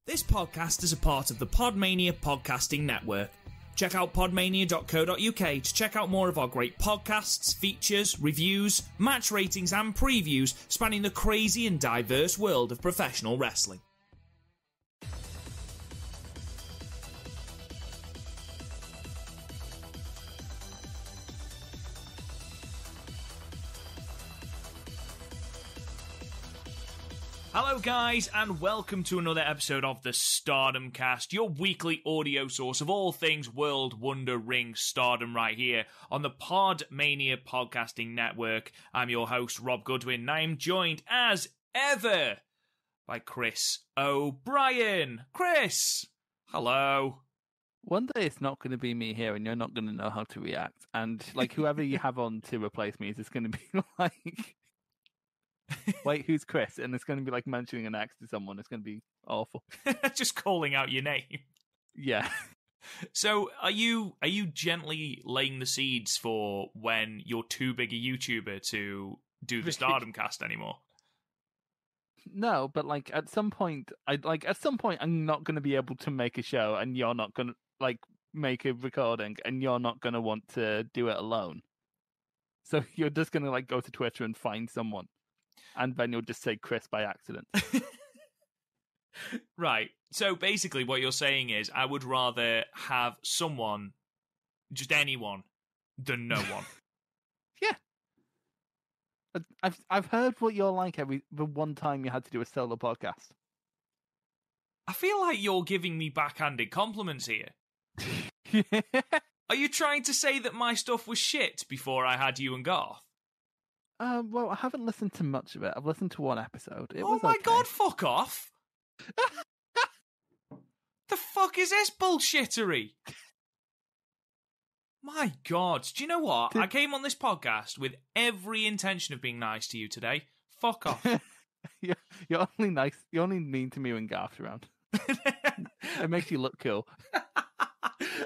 This podcast is a part of the Podmania podcasting network. Check out podmania.co.uk to check out more of our great podcasts, features, reviews, match ratings and previews spanning the crazy and diverse world of professional wrestling. Hello guys, and welcome to another episode of the Stardom Cast, your weekly audio source of all things World Wonder Ring Stardom right here on the Podmania Podcasting Network. I'm your host, Rob Goodwin, and I'm joined as ever by Chris O'Brien. Chris, hello. One day it's not going to be me here and you're not going to know how to react. And like whoever you have on to replace me is just going to be like... Wait, who's Chris? And it's going to be like mentioning an ex to someone. It's going to be awful. Just calling out your name. Yeah. So, are you gently laying the seeds for when you're too big a YouTuber to do the Stardom Cast anymore? No, but like at some point, I'm not going to be able to make a show, and you're not going to like make a recording, and you're not going to want to do it alone. So you're just going to like go to Twitter and find someone. And then you'll just say Chris by accident. Right. So basically what you're saying is I would rather have someone, just anyone, than no one. Yeah. I've heard what you're like the one time you had to do a solo podcast. I feel like you're giving me backhanded compliments here. Yeah. Are you trying to say that my stuff was shit before I had you and Garth? Well, I haven't listened to much of it. I've listened to one episode. It oh was my okay. God, fuck off! The fuck is this bullshittery? My God, do you know what? I came on this podcast with every intention of being nice to you today. Fuck off. You're only nice. You're only mean to me when Garth's around. It makes you look cool.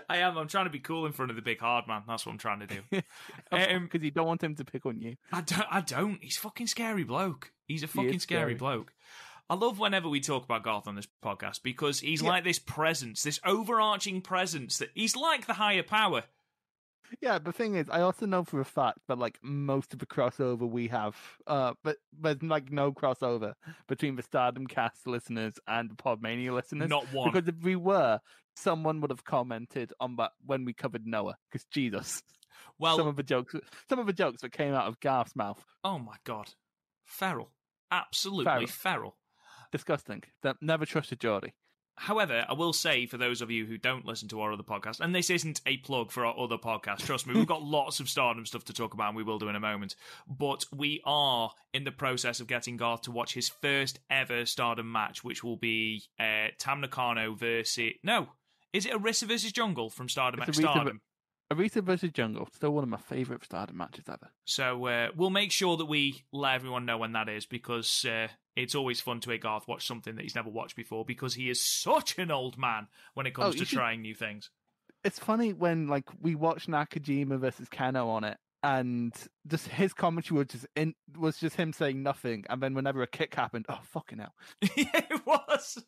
I am. I'm trying to be cool in front of the big hard man. That's what I'm trying to do. Because you don't want him to pick on you. I don't. He's a fucking scary bloke. He's a fucking scary bloke. I love whenever we talk about Garth on this podcast because he's like this presence, this overarching presence that he's like the higher power. Yeah, the thing is, I also know for a fact that like most of the crossover we have, but there's like no crossover between the Stardom Cast listeners and the Podmania listeners. Not one. Because if we were, someone would have commented on that when we covered Noah. Because Jesus, well, some of the jokes that came out of Garth's mouth. Oh my God, feral, absolutely feral. Disgusting. Never trusted Geordie. However, I will say, for those of you who don't listen to our other podcast, and this isn't a plug for our other podcast, trust me, we've got lots of Stardom stuff to talk about, and we will do in a moment, but we are in the process of getting Garth to watch his first ever Stardom match, which will be Tam Nakano versus... No, is it Arisa versus Jungle from Stardom X Stardom? Arisa versus Jungle, still one of my favourite Stardom matches ever. So we'll make sure that we let everyone know when that is, because it's always fun to hear Garth watch something that he's never watched before, because he is such an old man when it comes to trying new things. It's funny when like we watched Nakajima versus Kano on it, and just his commentary was just him saying nothing, and then whenever a kick happened, oh fucking hell. Yeah, it was.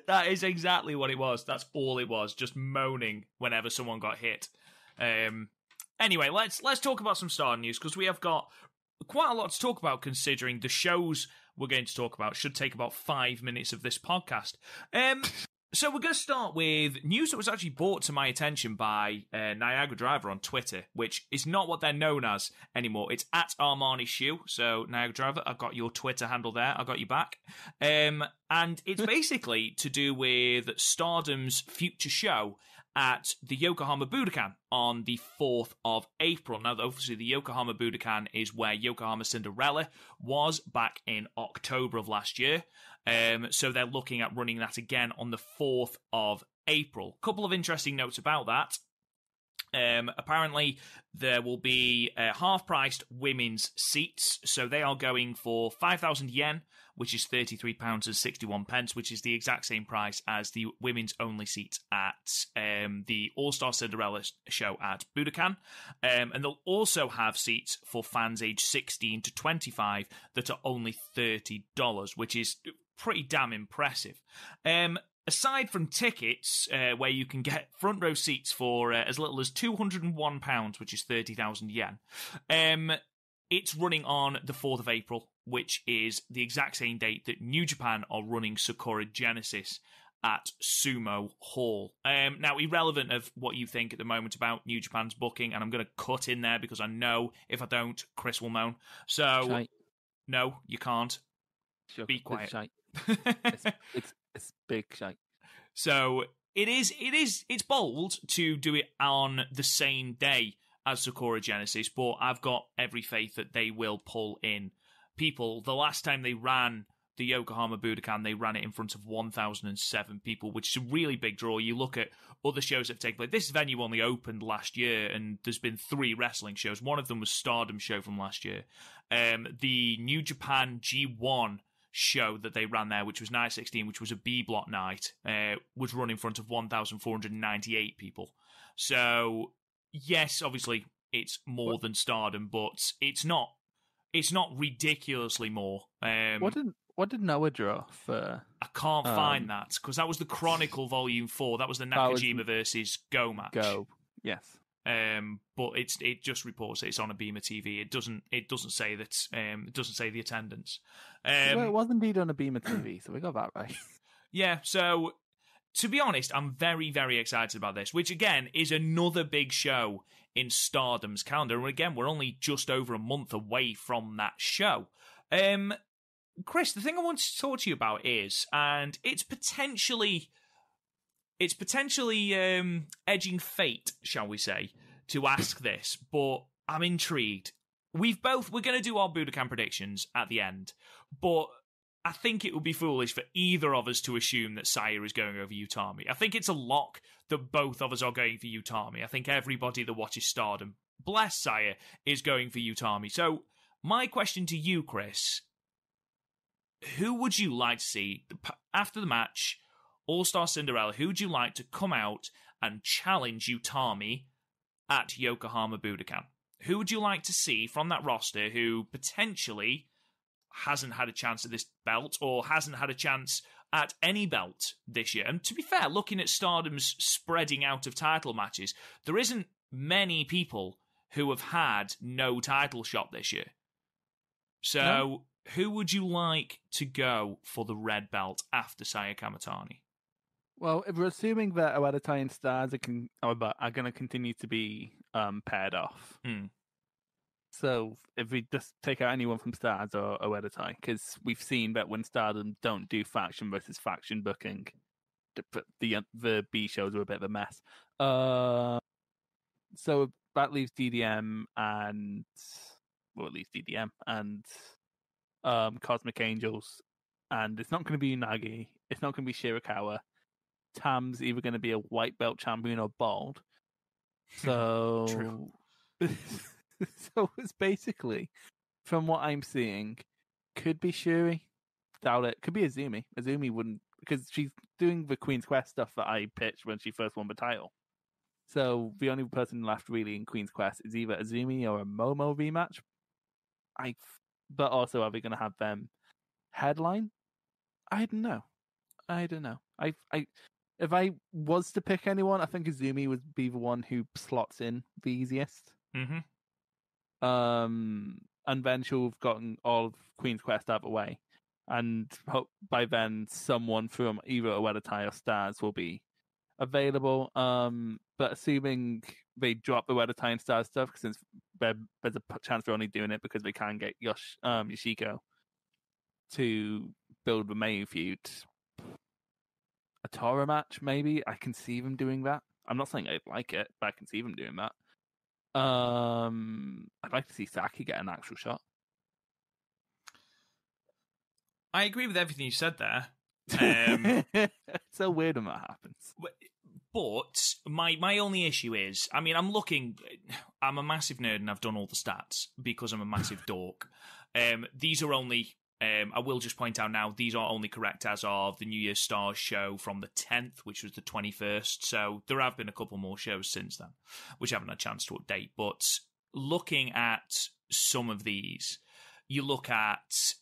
That is exactly what it was. That's all it was, just moaning whenever someone got hit. Anyway, let's talk about some Stardom news, because we have got quite a lot to talk about, considering the shows we're going to talk about should take about 5 minutes of this podcast. So we're going to start with news that was actually brought to my attention by Niagara Driver on Twitter, which is not what they're known as anymore. It's at Armani Shoe. So Niagara Driver, I've got your Twitter handle there. I got you back. And it's basically to do with Stardom's future show at the Yokohama Budokan on the 4th of April. Now, obviously, the Yokohama Budokan is where Yokohama Cinderella was back in October of last year. So they're looking at running that again on the 4th of April. Couple of interesting notes about that. Apparently, there will be half-priced women's seats. So they are going for 5,000 yen, which is £33.61, which is the exact same price as the women's only seats at the All-Star Cinderella show at Budokan. And they'll also have seats for fans aged 16 to 25 that are only $30, which is pretty damn impressive. Aside from tickets, where you can get front row seats for as little as £201, which is 30,000 yen, it's running on the 4th of April, which is the exact same date that New Japan are running Sakura Genesis at Sumo Hall. Now, irrelevant of what you think at the moment about New Japan's booking, and I'm going to cut in there because I know if I don't, Chris will moan. So, Shite. No, you can't. Sure, Be quiet. It's big shite. So it's bold to do it on the same day as Sakura Genesis, but I've got every faith that they will pull in people. The last time they ran the Yokohama Budokan, they ran it in front of 1,007 people, which is a really big draw. You look at other shows that have taken place. This venue only opened last year, and there's been 3 wrestling shows. One of them was Stardom show from last year. The New Japan G1 show that they ran there, which was night 16, which was a B block night, was run in front of 1,498 people. So, yes, obviously, it's more than Stardom, but it's not ridiculously more. What did Noah draw for? I can't find that, because that was the Chronicle Volume 4. That was the Nakajima versus Go match. Go, yes. But it just reports that it's on a Beamer TV. It doesn't say that. It doesn't say the attendance. Well, it was indeed on a Beamer TV, so we got that right. Yeah. So to be honest, I'm very, very excited about this, which again is another big show in Stardom's calendar. And again, we're only just over a month away from that show. Chris, the thing I want to talk to you about is, and it's potentially edging fate, shall we say, to ask this, but I'm intrigued. We're going to do our Budokan predictions at the end, but I think it would be foolish for either of us to assume that Saya is going over Utami. I think it's a lock that both of us are going for Utami. I think everybody that watches Stardom, bless Saya, is going for Utami. So my question to you, Chris, who would you like to see after the match, All-Star Cinderella, who would you like to come out and challenge Utami at Yokohama Budokan? Who would you like to see from that roster who potentially hasn't had a chance at this belt or hasn't had a chance at any belt this year? And to be fair, looking at Stardom's spreading out of title matches, there isn't many people who have had no title shot this year. So, who would you like to go for the red belt after Saya Kamitani? Well, if we're assuming that Oedo Tai and Stars are going to continue to be paired off, so if we just take out anyone from Stars or Oedo Tai, because we've seen that when Stardom don't do faction versus faction booking, the B shows are a bit of a mess. So that leaves DDM and Cosmic Angels, and it's not going to be Unagi. It's not going to be Shirakawa. Tam's either going to be a white belt champion or bald. So, True. So it's basically, from what I'm seeing, could be Shuri. Doubt it. Could be Azumi. Azumi wouldn't, because she's doing the Queen's Quest stuff that I pitched when she first won the title. So the only person left really in Queen's Quest is either Azumi or a Momo rematch. But also, are we going to have them headline? I don't know. If I was to pick anyone, I think Azumi would be the one who slots in the easiest. Mm-hmm. And then she'll have gotten all of Queen's Quest out of the way, and by then someone from either Oedo Tai or Stars will be available. But assuming they drop the Oedo Tai and Stars stuff, since there's a chance they're only doing it because they can't get Yashiko to build the Mayu feud. A Tora match, maybe. I can see them doing that. I'm not saying I'd like it, but I can see them doing that. I'd like to see Saki get an actual shot. I agree with everything you said there. It's so weird when that happens. But my only issue is, I mean, I'm a massive nerd and I've done all the stats because I'm a massive dork. These are only, I will just point out now, these are only correct as of the New Year's Stars show from the 10th, which was the 21st. So there have been a couple more shows since then, which I haven't had a chance to update. But looking at some of these, you look at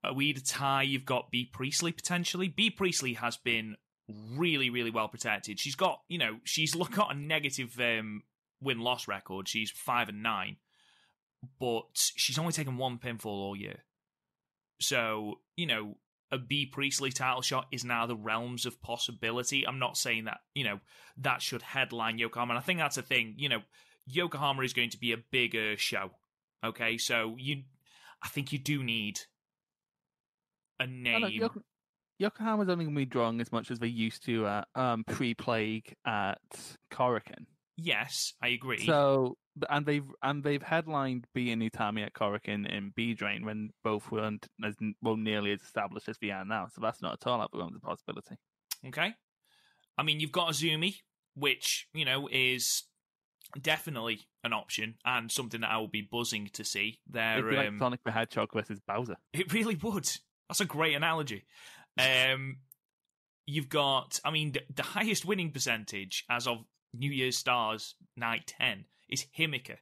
Oedo Tai, you've got B. Priestley potentially. B. Priestley has been really, really well protected. She's got, she's got a negative win-loss record. She's 5-9, but she's only taken one pinfall all year. So, a B. Priestley title shot is now the realms of possibility. I'm not saying that, that should headline Yokohama. And I think that's the thing. Yokohama is going to be a bigger show. Okay, so I think you do need a name. Yokohama's only going to be drawing as much as they used to at pre-plague at Korakuen. Yes, I agree. So, and they've headlined B and Utami at Korakuen in B Drain when both weren't as nearly as established as they are now. So that's not at all out of the possibility. Okay, I mean you've got Azumi, which is definitely an option and something that I will be buzzing to see. It'd be like Sonic the Hedgehog versus Bowser. It really would. That's a great analogy. You've got, the highest winning percentage as of New Year's Stars Night 10 is Himika.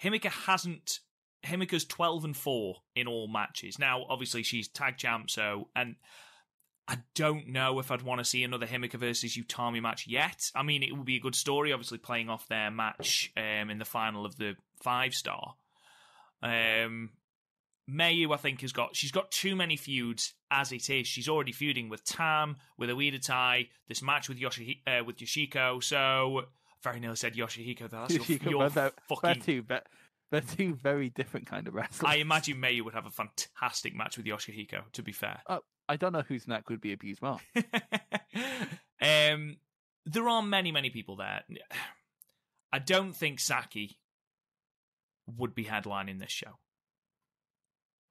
Himika's 12-4 in all matches. Now, obviously, she's tag champ, and I don't know if I'd want to see another Himika versus Utami match yet. It would be a good story, obviously, playing off their match in the final of the 5-star. Mayu, I think, she's got too many feuds as it is. She's already feuding with Tam, with Oedo Tai, this match with Yashiko. So, very nearly said Yoshihiko. That's your fucking... They're two very different kind of wrestlers. I imagine Mayu would have a fantastic match with Yoshihiko, to be fair. I don't know whose neck would be abused more. There are many, many people there. I don't think Saki would be headlining this show.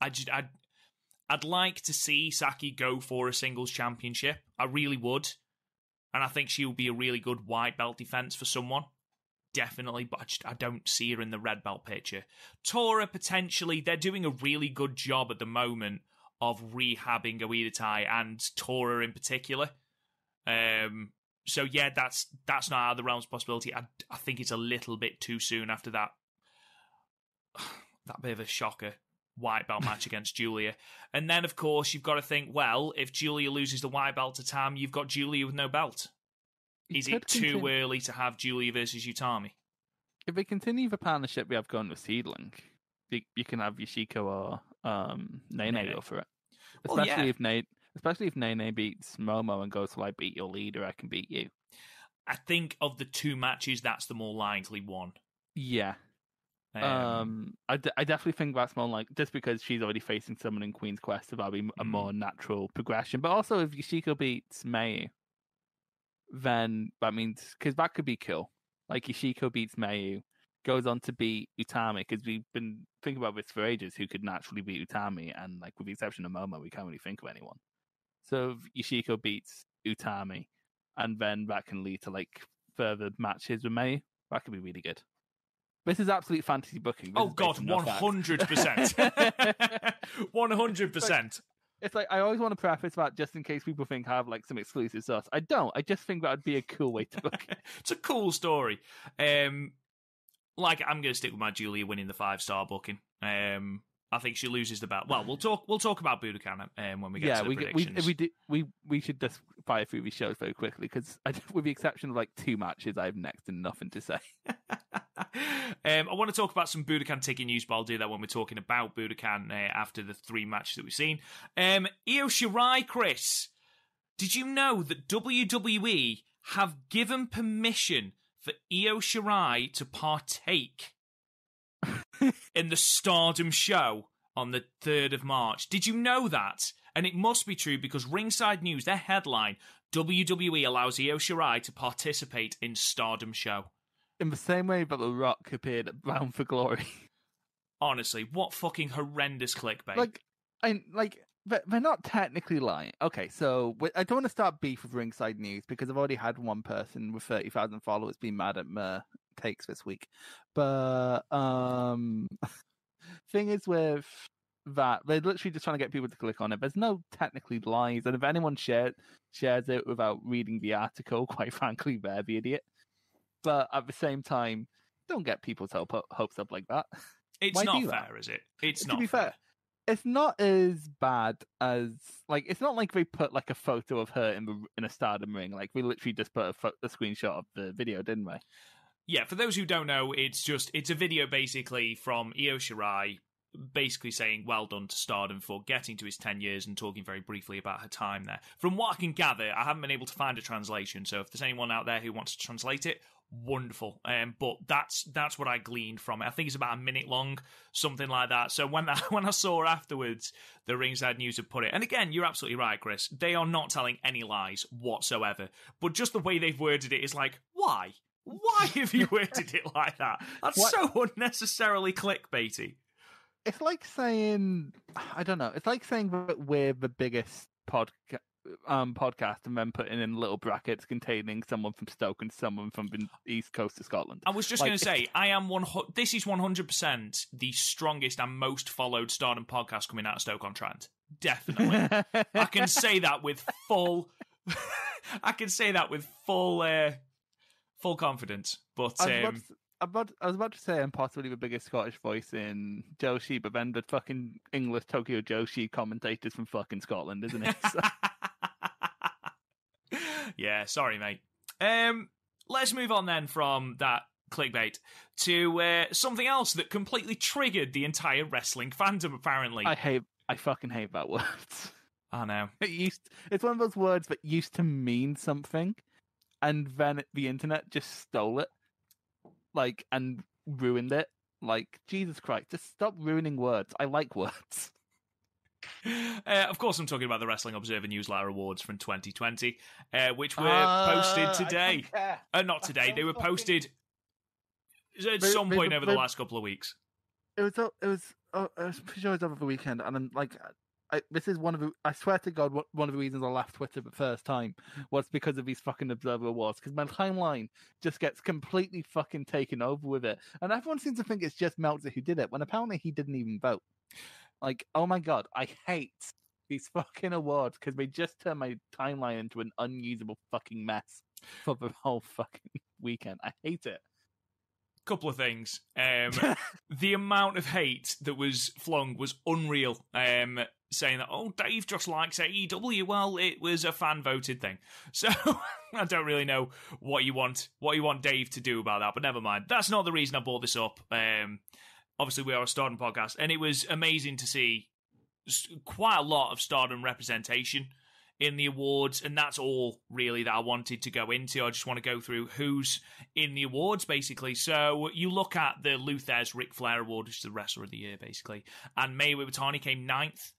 I'd like to see Saki go for a singles championship. I really would. And I think she will be a really good white belt defense for someone. Definitely, but I don't see her in the red belt picture. Tora, potentially, they're doing a really good job at the moment of rehabbing Oedo Tai and Tora in particular. So yeah, that's not out of the realms of possibility. I think it's a little bit too soon after that bit of a shocker white belt match against Julia. And then, of course, you've got to think, well, if Julia loses the white belt to Tam, you've got Julia with no belt. Is it too early to have Julia versus Utami? If they continue the partnership we have going with Seedling, you can have Yashiko or Nene go for it. Especially if Nene beats Momo and goes, well, I beat your leader, I can beat you. I think of the two matches, that's the more likely one. Yeah. I definitely think that's more like, just because she's already facing someone in Queen's Quest, so that'll be a more natural progression. But also, if Yashiko beats Mayu, then that means, because that could be cool. Like, Yashiko beats Mayu, goes on to beat Utami, because we've been thinking about this for ages, who could naturally beat Utami, and like with the exception of Momo, we can't really think of anyone. So if Yashiko beats Utami, and then that can lead to like further matches with Mayu, that could be really good. This is absolute fantasy booking. Oh God, 100%. 100%. It's like, I always want to preface that just in case people think I have like some exclusive sauce. I don't. I just think that would be a cool way to book it. It's a cool story. I'm going to stick with my Julia winning the 5-star booking. I think she loses the belt. Well, we'll talk about Budokan when we get to the predictions. We should just fire through these shows very quickly, because with the exception of like 2 matches, I have next to nothing to say. I want to talk about some Budokan ticket news, but I'll do that when we're talking about Budokan after the 3 matches that we've seen. Io Shirai, Chris, did you know that WWE have given permission for Io Shirai to partake in the Stardom show on the 3rd of March? Did you know that? And it must be true, because Ringside News, their headline, WWE allows Io Shirai to participate in Stardom show. In the same way that The Rock appeared at Bound for Glory. Honestly, what fucking horrendous clickbait. They're not technically lying. Okay, so I don't want to start beef with Ringside News, because I've already had one person with 30,000 followers be mad at my takes this week. But thing is with that, they're literally just trying to get people to click on it. There's no technically lies, and if anyone shares it without reading the article, quite frankly, they're the idiot. But at the same time, don't get people's hopes up like that. It's not fair, is it? It's not fair. It's not as bad as like it's not like they put like a photo of her in a Stardom ring. Like we literally just put a screenshot of the video, didn't we? Yeah, for those who don't know, it's a video basically from Io Shirai, basically saying well done to Stardom for getting to his 10 years and talking very briefly about her time there. From what I can gather, I haven't been able to find a translation, so if there's anyone out there who wants to translate it, wonderful. But that's what I gleaned from it. I think it's about a minute long, something like that. So when I saw afterwards, the Ringside News had put it, and again, you're absolutely right, Chris. They are not telling any lies whatsoever. But just the way they've worded it is like, why? Why have you worded it like that? That's so unnecessarily clickbaity. It's like saying, I don't know. It's like saying that we're the biggest podcast and then putting in little brackets containing someone from Stoke and someone from the east coast of Scotland. I was just going to say, this is 100% the strongest and most followed Stardom podcast coming out of Stoke-on-Trent. Definitely. I can say that with full full confidence. But I was about to say I'm possibly the biggest Scottish voice in Joshi, but then the fucking English Tokyo Joshi commentators from fucking Scotland, isn't it? So. Yeah, sorry, mate. Let's move on then from that clickbait to something else that completely triggered the entire wrestling fandom, apparently. I fucking hate that word. I know. It's one of those words that used to mean something, and then the internet just stole it, like, and ruined it. Like, Jesus Christ, just stop ruining words. I like words. Of course, I'm talking about the Wrestling Observer Newsletter Awards from 2020, which were posted today. Not today. They were posted at some point over the last couple of weeks. It was pretty sure it was over the weekend, and I'm like, this is one of the. I swear to God, one of the reasons I left Twitter the first time was because of these fucking Observer Awards. Because my timeline just gets completely fucking taken over with it, and everyone seems to think it's just Meltzer who did it, when apparently he didn't even vote. Like, oh my God, I hate these fucking awards because they just turn my timeline into an unusable fucking mess for the whole fucking weekend. I hate it. Couple of things. The amount of hate that was flung was unreal. Saying that, oh, Dave just likes AEW. Well, it was a fan-voted thing. So I don't really know what you want Dave to do about that, but never mind. That's not the reason I brought this up. Obviously, we are a Stardom podcast, and it was amazing to see quite a lot of Stardom representation in the awards, and that's all really that I wanted to go into. I just want to go through who's in the awards, basically. So you look at the Luthez Ric Flair Award, which is the Wrestler of the Year, basically, and Mayweathertani came 9th,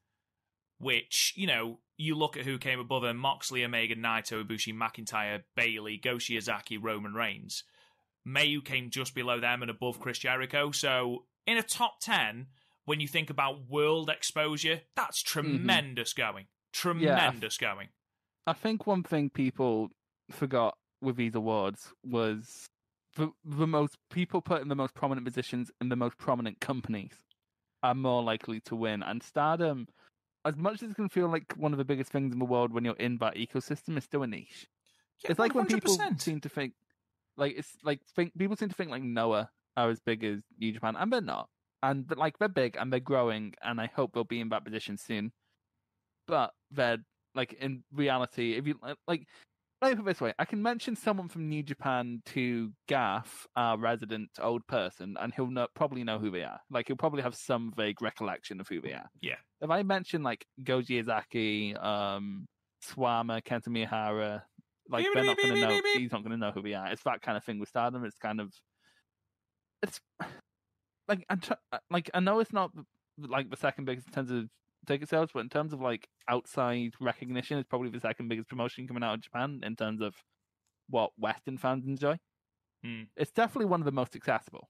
which, you know, you look at who came above him: Moxley, Omega, Naito, Ibushi, McIntyre, Bayley, Go Shiozaki, Roman Reigns. Mayu came just below them and above Chris Jericho. So in a top 10, when you think about world exposure, that's tremendous going. Tremendous going. I think one thing people forgot with these awards was the most people put in the most prominent positions in the most prominent companies are more likely to win. And Stardom, as much as it can feel like one of the biggest things in the world when you're in that ecosystem, is still a niche. Yeah, it's like 100%. When people seem to think, people seem to think like Noah are as big as New Japan, and they're not. And like they're big and they're growing, and I hope they'll be in that position soon. But they're like in reality, if you like, let me put it this way: I can mention someone from New Japan to Gaff, our resident old person, and he'll probably know who they are. Like he'll probably have some vague recollection of who they are. Yeah. If I mention like Goji Izaki, Swama, Kenta Miyahara, like they're not going to know. He's not going to know who we are. It's that kind of thing with Stardom. It's like I know it's not like the second biggest in terms of ticket sales, but in terms of like outside recognition, it's probably the second biggest promotion coming out of Japan in terms of what Western fans enjoy. It's definitely one of the most accessible,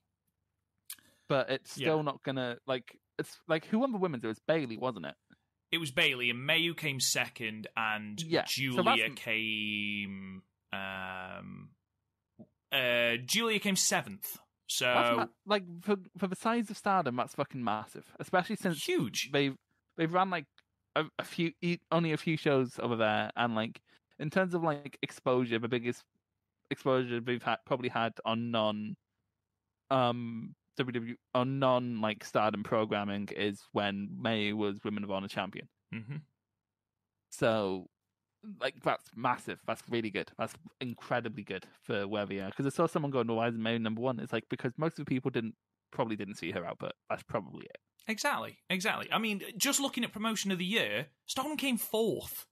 but it's still not gonna like. It's like who won the women's? It was Bayley, wasn't it? It was Bayley, and Mayu came second, and Julia came. Julia came 7th. So, like for the size of Stardom, that's fucking massive. Especially since huge. They've run like only a few shows over there, and like in terms of like exposure, the biggest exposure we've probably had on non WWE or non like Stardom programming is when May was Women of Honor champion. Mm-hmm. So, like, that's massive. That's really good. That's incredibly good for where we are. Because I saw someone going, "Why isn't May number one?" It's like because most of the people probably didn't see her output. That's probably it. Exactly. I mean, just looking at promotion of the year, Stardom came fourth.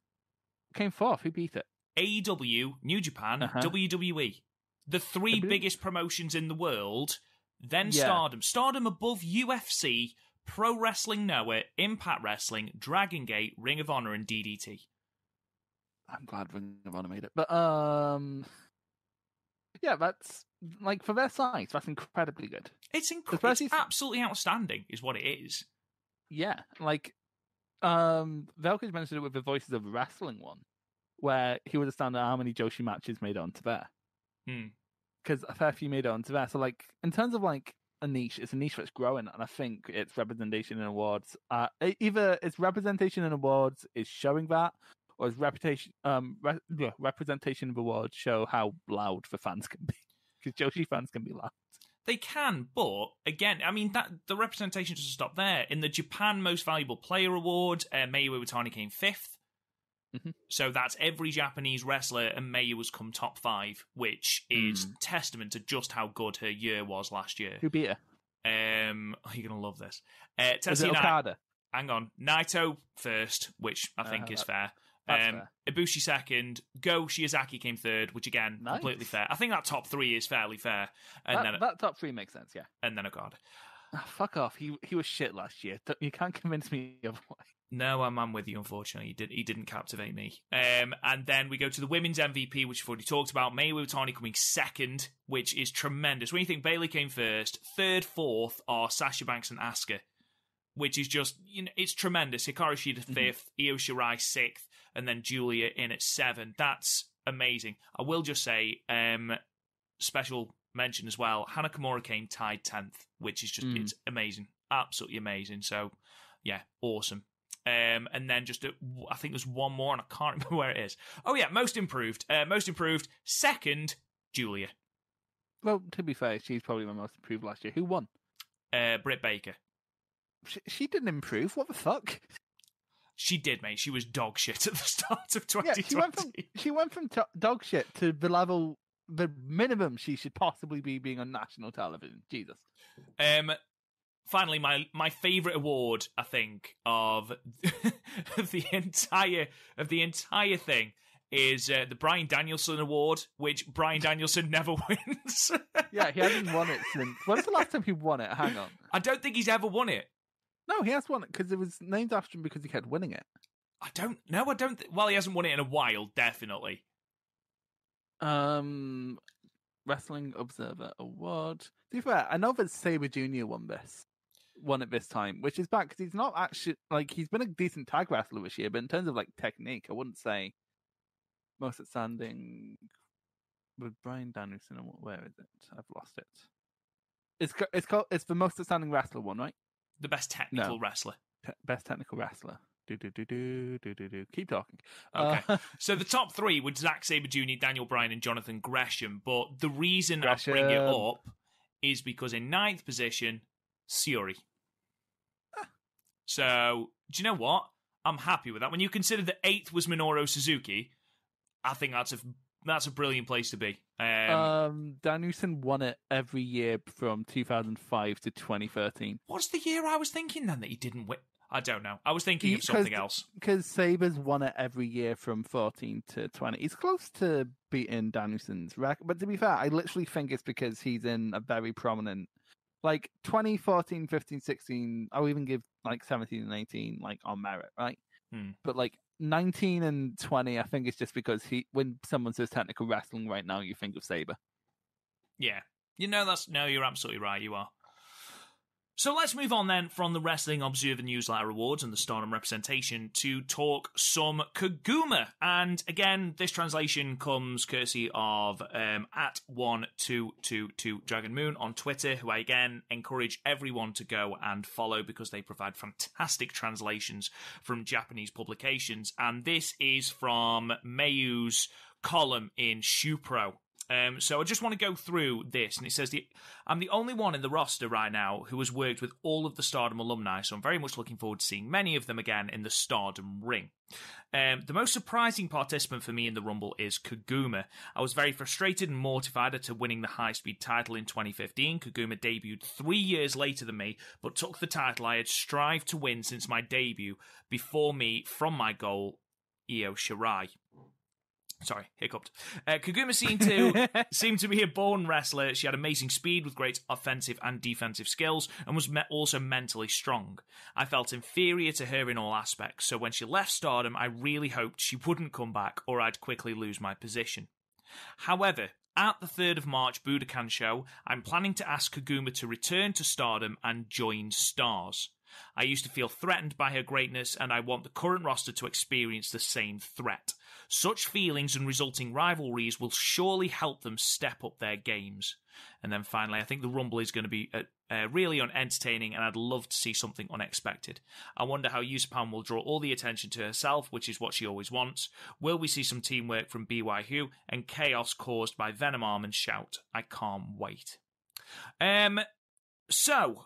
Who beat it? AEW, New Japan, WWE. The three biggest promotions in the world. Then Stardom. Stardom above UFC, Pro Wrestling Noah, Impact Wrestling, Dragon Gate, Ring of Honor, and DDT. I'm glad Ring of Honor made it. But, yeah, that's, like, for their size, that's incredibly good. It's absolutely outstanding, is what it is. Yeah, like, Velkage mentioned it with the Voices of Wrestling one, where he was astounded at how many Joshi matches made it onto there. Because a fair few made it onto there. So, like, in terms of, like, a niche, it's a niche that's growing, and I think its representation in awards, either its representation in awards is showing that, or its representation of awards show how loud the fans can be. Because Joshi fans can be loud. They can, but again, I mean, that the representation doesn't stop there. In the Japan Most Valuable Player Award, Mayweathertani came fifth. Mm-hmm. So that's every Japanese wrestler, and Mayu has come top five, which is testament to just how good her year was last year. Who beat her? You're going to love this. Is it Okada? Hang on. Naito first, which I think is fair. Fair. Ibushi second. Go Shiozaki came third, which again, completely fair. I think that top three is fairly fair. And that top three makes sense, yeah. And then Okada. Oh, fuck off. He was shit last year. You can't convince me otherwise. No, I'm with you, unfortunately. He didn't captivate me. And then we go to the women's MVP, which we've already talked about. Mayweathertani coming second, which is tremendous. When you think Bayley came first, third, fourth are Sasha Banks and Asuka, which is just, it's tremendous. Hikaru Shida fifth, Io Shirai sixth, and then Julia in at seven. That's amazing. I will just say, special mention as well, Hana Kimura came tied 10th, which is just, it's amazing. Absolutely amazing. So, yeah, awesome. And then I think there's one more, and I can't remember where it is. Oh, yeah, most improved. Second, Julia. Well, to be fair, she's probably my most improved last year. Who won? Britt Baker. She didn't improve. What the fuck? She did, mate. She was dog shit at the start of 2020. Yeah, she went from dog shit to the minimum she should possibly be being on national television. Jesus. Finally, my favourite award, I think, of the entire thing is the Bryan Danielson Award, which Bryan Danielson never wins. Yeah, he hasn't won it since. When's the last time he won it? Hang on. I don't think he's ever won it. No, he has won it because it was named after him because he kept winning it. I don't know. Well, he hasn't won it in a while, definitely. Wrestling Observer Award. To be fair, I know that Sabre Jr. won it this time, which is bad because he's not actually, like, he's been a decent tag wrestler this year, but in terms of, like, technique, I wouldn't say most outstanding with Bryan Danielson. Where is it? I've lost it. It's the most outstanding wrestler one, right? The best technical wrestler. Best technical wrestler. Keep talking. Okay. So the top three were Zack Sabre Jr., Daniel Bryan, and Jonathan Gresham. But the reason I bring it up is because in 9th position, Syuri. So, do you know what? I'm happy with that. When you consider that 8th was Minoru Suzuki, I think that's a brilliant place to be. Danielson won it every year from 2005 to 2013. What's the year I was thinking then that he didn't win? I don't know. I was thinking of something else. Because Sabre's won it every year from 14 to 20. He's close to beating Danielson's record. But to be fair, I literally think it's because he's in a very prominent... Like, 2014, 15, 16, I'll even give, like, 17 and 18, like, on merit, right? But, like, 19 and 20, I think it's just because when someone says technical wrestling right now, you think of Sabre. Yeah. You're absolutely right, you are. So let's move on then from the Wrestling Observer Newsletter Awards and the Stardom representation to talk some Kaguma. And again, this translation comes courtesy of at 1222 Dragon Moon on Twitter, who I again encourage everyone to go and follow because they provide fantastic translations from Japanese publications. And this is from Mayu's column in Shupro. So I just want to go through this, and it says, I'm the only one in the roster right now who has worked with all of the Stardom alumni, so I'm very much looking forward to seeing many of them again in the Stardom ring. The most surprising participant for me in the Rumble is Koguma. I was very frustrated and mortified at winning the high-speed title in 2015. Koguma debuted 3 years later than me, but took the title I had strived to win since my debut before me from my goal, Io Shirai. Sorry, hiccuped. Koguma seemed to be a born wrestler. She had amazing speed with great offensive and defensive skills and was also mentally strong. I felt inferior to her in all aspects, so when she left Stardom, I really hoped she wouldn't come back or I'd quickly lose my position. However, at the 3rd of March Budokan show, I'm planning to ask Koguma to return to Stardom and join STARS. I used to feel threatened by her greatness, and I want the current roster to experience the same threat. Such feelings and resulting rivalries will surely help them step up their games. And then finally, I think the Rumble is going to be really entertaining, and I'd love to see something unexpected. I wonder how Yusupan will draw all the attention to herself, which is what she always wants. Will we see some teamwork from BYU and chaos caused by Venom Arm and Shout? I can't wait. So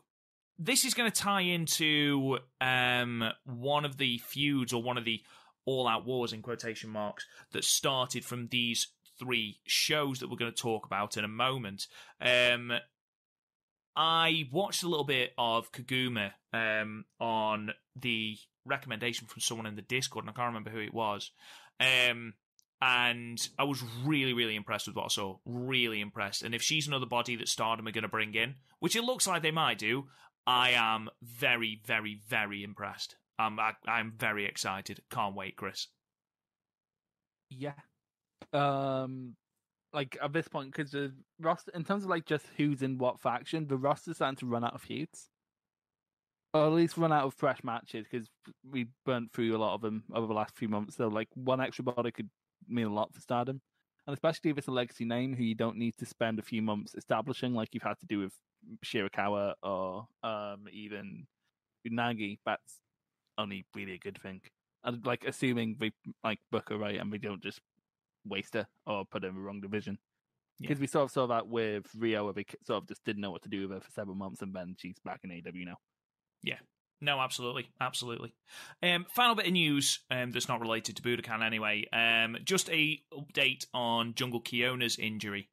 this is going to tie into one of the feuds, or one of the all-out wars in quotation marks, that started from these 3 shows that we're going to talk about in a moment. I watched a little bit of Koguma on the recommendation from someone in the Discord, and I can't remember who it was. And I was really, really impressed with what I saw. Really impressed. And if she's another body that Stardom are going to bring in, which it looks like they might do, I am very, very, very impressed. I'm very excited. Can't wait, Chris. Yeah. Like at this point, because the roster, in terms of like just who's in what faction, the roster's starting to run out of feuds, or at least run out of fresh matches, because we burnt through a lot of them over the last few months. So like one extra body could mean a lot for Stardom, and especially if it's a legacy name who you don't need to spend a few months establishing, like you've had to do with Shirakawa or even Unagi. That's only really a good thing. And like assuming they like book her right and we don't just waste her or put her in the wrong division. Because we sort of saw that with Rio, where we sort of just didn't know what to do with her for several months, and then she's back in AEW now. Yeah. No, absolutely. Absolutely. Final bit of news that's not related to Budokan anyway. Just a update on Jungle Kiona's injury.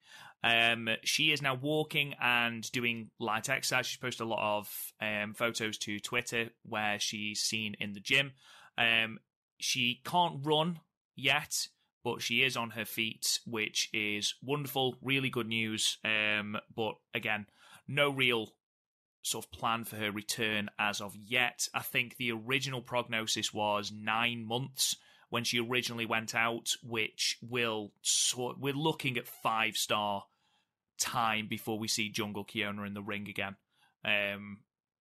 She is now walking and doing light exercise. She's posted a lot of photos to Twitter where she's seen in the gym. She can't run yet, but she is on her feet, which is wonderful. Really good news. But again, no real sort of plan for her return as of yet. I think the original prognosis was 9 months when she originally went out, which we're looking at 5-star time before we see Jungle Kiona in the ring again.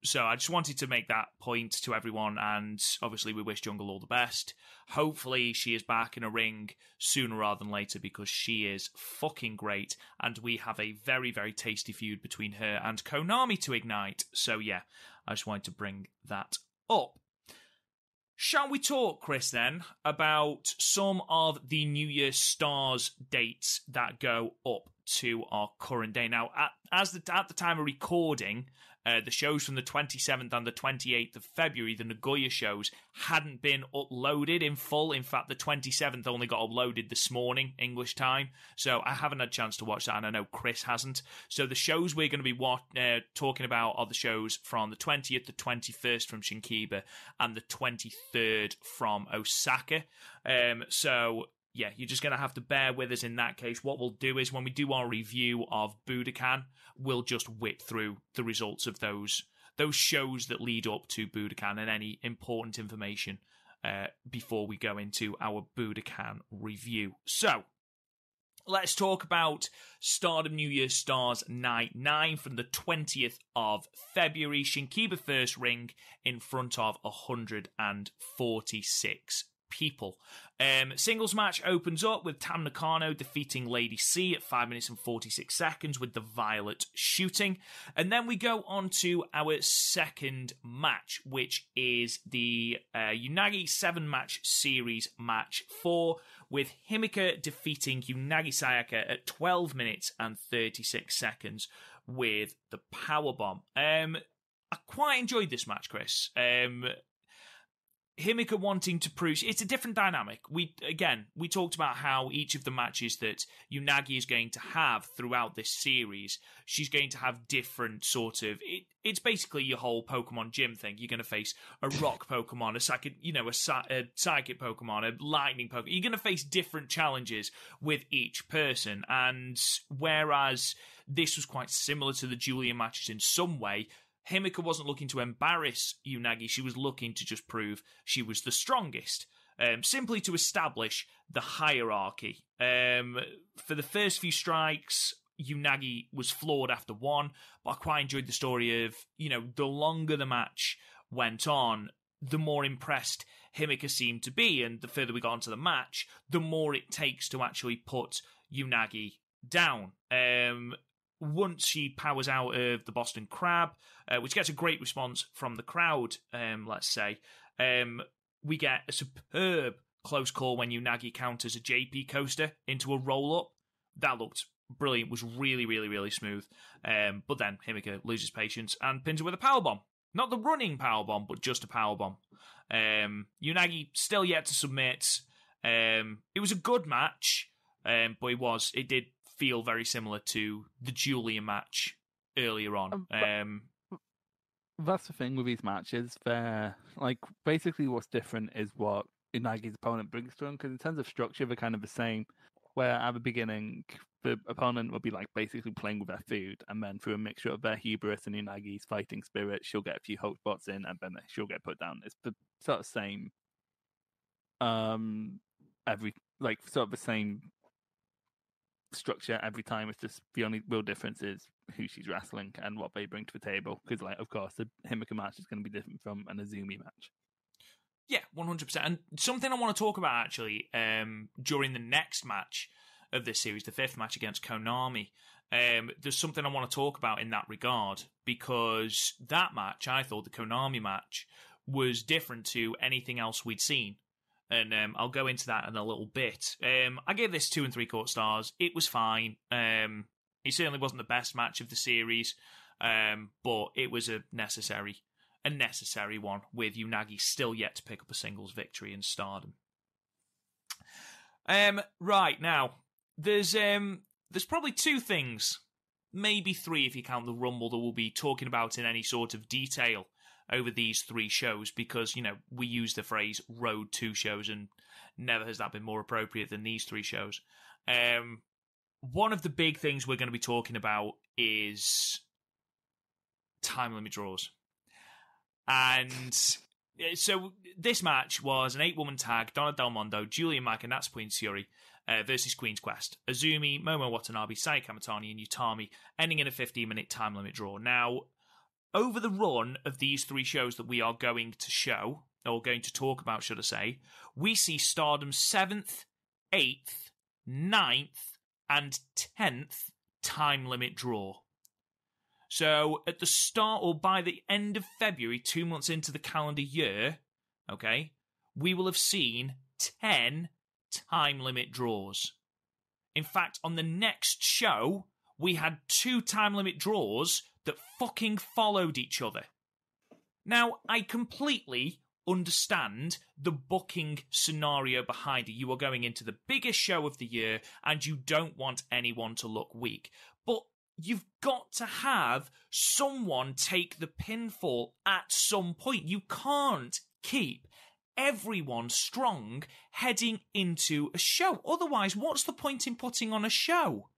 So I just wanted to make that point to everyone, and obviously we wish Jungle all the best. Hopefully she is back in a ring sooner rather than later, because she is fucking great, and we have a very, very tasty feud between her and Konami to ignite. So yeah, I just wanted to bring that up. Shall we talk, Chris, then, about some of the New Year's Stars dates that go up to our current day? Now, at the time of recording, the shows from the 27th and the 28th of February, the Nagoya shows, hadn't been uploaded in full. In fact, the 27th only got uploaded this morning, English time. So I haven't had a chance to watch that, and I know Chris hasn't. So the shows we're going to be talking about are the shows from the 20th, the 21st from Shinkiba, and the 23rd from Osaka. So yeah, you're just going to have to bear with us in that case. What we'll do is, when we do our review of Budokan, we'll just whip through the results of those shows that lead up to Budokan and any important information before we go into our Budokan review. So, let's talk about Stardom New Year's Stars Night 9 from the 20th of February. Shinkiba first ring in front of 146 people. Singles match opens up with Tam Nakano defeating Lady C at 5 minutes and 46 seconds with the Violet shooting. And then we go on to our second match, which is the Unagi 7-match series match 4, with Himika defeating Unagi Sayaka at 12 minutes and 36 seconds with the powerbomb. I quite enjoyed this match, Chris. Himika wanting to prove it's a different dynamic. We talked about how each of the matches that Unagi is going to have throughout this series, she's going to have different sort of. It's basically your whole Pokemon gym thing. You're going to face a rock Pokemon, a psychic Pokemon, a lightning Pokemon. You're going to face different challenges with each person, and whereas this was quite similar to the Julian matches in some way, Himika wasn't looking to embarrass Unagi, she was looking to just prove she was the strongest, simply to establish the hierarchy. For the first few strikes, Unagi was floored after one, but I quite enjoyed the story of, the longer the match went on, the more impressed Himika seemed to be, and the further we got into the match, the more it takes to actually put Unagi down. Once she powers out of the Boston Crab, which gets a great response from the crowd, let's say, we get a superb close call when Unagi counters a JP coaster into a roll-up. That looked brilliant, was really, really, really smooth. But then Himika loses patience and pins her with a powerbomb. Not the running powerbomb, but just a powerbomb. Unagi still yet to submit. It was a good match, but it did feel very similar to the Julian match earlier on. That's the thing with these matches. They're basically what's different is what Unagi's opponent brings to him, because in terms of structure, they're kind of the same. Where at the beginning, the opponent will be basically playing with their food, and then through a mixture of their hubris and Unagi's fighting spirit, she'll get a few hope spots in, and then she'll get put down. It's the sort of same. The same structure every time. It's just the only real difference is who she's wrestling and what they bring to the table, because of course the Himika match is going to be different from an Azumi match. Yeah, 100%. And something I want to talk about actually during the next match of this series, the 5th match against Konami, there's something I want to talk about in that regard, because that match, I thought the Konami match, was different to anything else we'd seen. And I'll go into that in a little bit. I gave this 2 3/4 stars. It was fine. It certainly wasn't the best match of the series, but it was a necessary one, with Unagi still yet to pick up a singles victory in Stardom. Right, now, there's probably 2 things, maybe 3 if you count the Rumble, that we'll be talking about in any sort of detail over these 3 shows, because, we use the phrase road to shows, and never has that been more appropriate than these 3 shows. One of the big things we're going to be talking about is time limit draws. And so this match was an 8-woman tag: Donna Del Mondo, Julian Mack, and Natsupoi and Saya versus Queen's Quest, Azumi, Momo Watanabe, Saya Kamitani, and Utami, ending in a 15-minute time limit draw. Now, over the run of these 3 shows that we are going to show, or going to talk about, should I say, we see Stardom's 7th, 8th, 9th, and 10th time limit draw. So, at the start, or by the end of February, 2 months into the calendar year, okay, we will have seen 10 time limit draws. In fact, on the next show, we had 2 time limit draws that fucking followed each other. Now, I completely understand the booking scenario behind it. You are going into the biggest show of the year, and you don't want anyone to look weak. But you've got to have someone take the pinfall at some point. You can't keep everyone strong heading into a show. Otherwise, what's the point in putting on a show?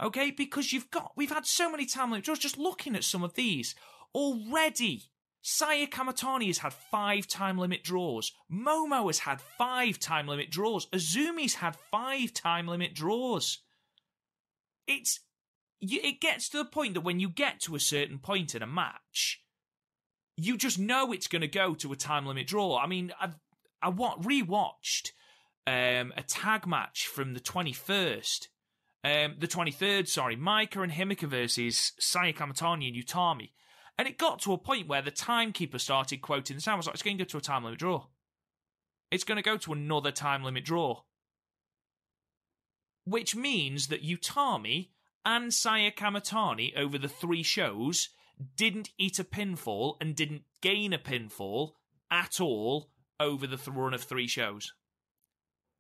Okay, because we've had so many time limit draws. Just looking at some of these already, Saya Kamitani has had 5 time limit draws. Momo has had 5 time limit draws. Azumi's had 5 time limit draws. It gets to the point that when you get to a certain point in a match, you just know it's going to go to a time limit draw. I mean, rewatched a tag match from the 21st. The 23rd, sorry, Maika and Himika versus Saya Kamitani and Utami. And it got to a point where the timekeeper started quoting the sound. I was like, it's going to go to a time limit draw. It's going to go to another time limit draw. Which means that Utami and Saya Kamitani over the 3 shows didn't eat a pinfall and didn't gain a pinfall at all over the run of 3 shows.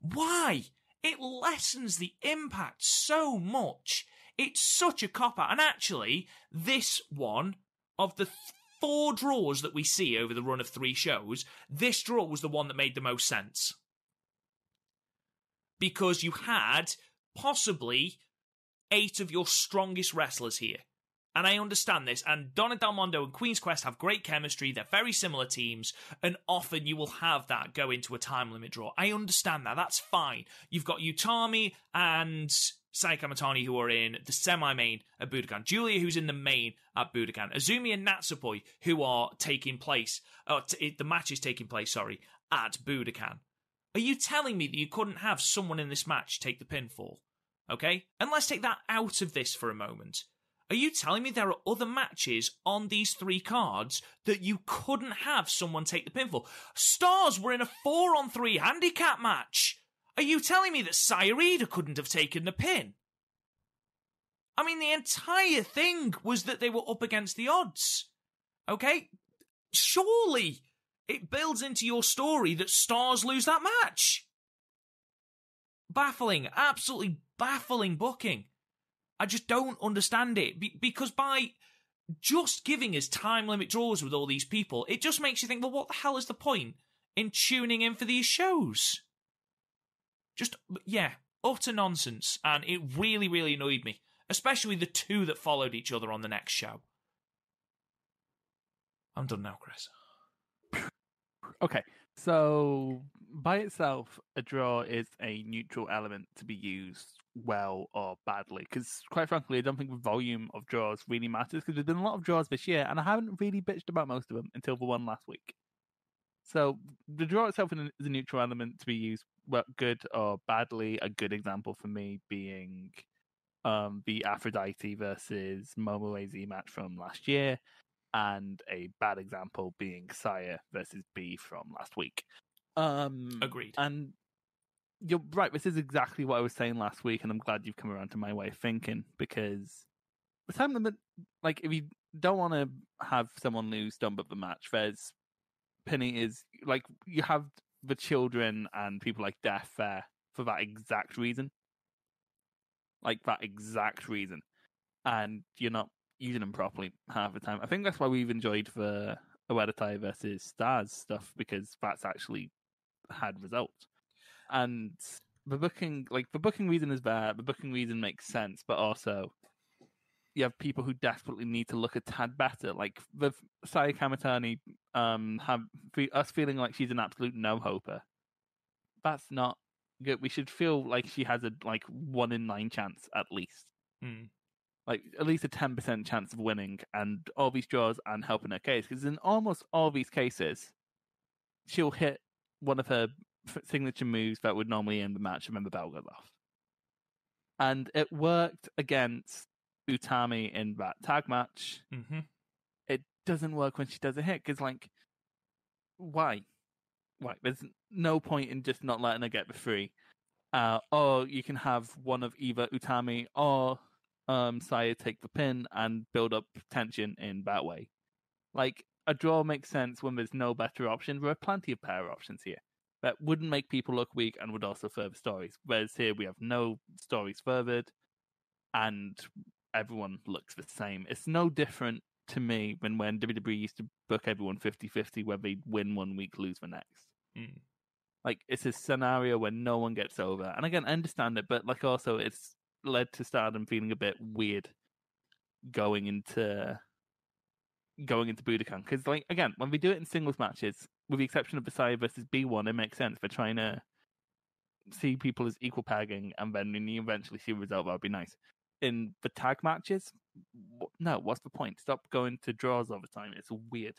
Why? It lessens the impact so much. It's such a cop-out. And actually, this one, of the 4 draws that we see over the run of 3 shows, this draw was the one that made the most sense. Because you had possibly 8 of your strongest wrestlers here. And I understand this. And Donna Del Mondo and Queen's Quest have great chemistry. They're very similar teams. And often you will have that go into a time limit draw. I understand that. That's fine. You've got Utami and Saya Kamitani who are in the semi-main at Budokan. Julia who's in the main at Budokan. Azumi and Natsupoi who are taking place... the match is taking place, at Budokan. Are you telling me that you couldn't have someone in this match take the pinfall? Okay? And let's take that out of this for a moment. Are you telling me there are other matches on these 3 cards that you couldn't have someone take the pinfall? Stars were in a 4-on-3 handicap match. Are you telling me that Saya Kamitani couldn't have taken the pin? I mean, the entire thing was that they were up against the odds. Okay? Surely it builds into your story that Stars lose that match. Baffling. Absolutely baffling booking. I just don't understand it. Because by just giving us time limit draws with all these people, it just makes you think, well, what the hell is the point in tuning in for these shows? Just, yeah, utter nonsense. And it really, really annoyed me. Especially the 2 that followed each other on the next show. I'm done now, Chris. Okay, so by itself, a draw is a neutral element to be used well or badly. Because quite frankly, I don't think the volume of draws really matters. Because there's been a lot of draws this year, and I haven't really bitched about most of them until the one last week. So the draw itself is a neutral element to be used good or badly. A good example for me being the Aphrodite versus Momo AZ match from last year. And a bad example being Saya versus B from last week. Agreed. And you're right, this is exactly what I was saying last week, and I'm glad you've come around to my way of thinking, because the time limit, like, if you don't want to have someone lose, don't book the match. There's pinning is, like, you have the children and people like Death there for that exact reason. Like, that exact reason. And you're not using them properly half the time. I think that's why we've enjoyed the Oedo Tai versus Stars stuff, because that's actually had results. And the booking reason is there. The booking reason makes sense, but also you have people who desperately need to look a tad better. Like the Saya Kamitani, have us feeling like she's an absolute no-hoper. That's not good. We should feel like she has a 1 in 9 chance at least. Like, at least a 10% chance of winning, and all these draws and helping her case. Because in almost all these cases, she'll hit one of her signature moves that would normally end the match, and then the bell goes off. And it worked against Utami in that tag match. Mm-hmm. It doesn't work when she does a hit, because, why? Why? There's no point in just not letting her get the free. Or you can have one of either Utami or Saya take the pin and build up tension in that way. Like, a draw makes sense when there's no better option. There are plenty of pair options here that wouldn't make people look weak and would also further stories. Whereas here we have no stories furthered and everyone looks the same. It's no different to me than when WWE used to book everyone 50-50 where they'd win 1 week, lose the next. Like, it's a scenario where no one gets over. And again, I understand it, but also it's led to Stardom feeling a bit weird going into Budokan. Because, again, when we do it in singles matches, with the exception of the Saya versus B1, it makes sense. They're trying to see people as equal pegging, and then when you eventually see a result, that would be nice. In the tag matches, no, what's the point? Stop going to draws all the time. It's weird.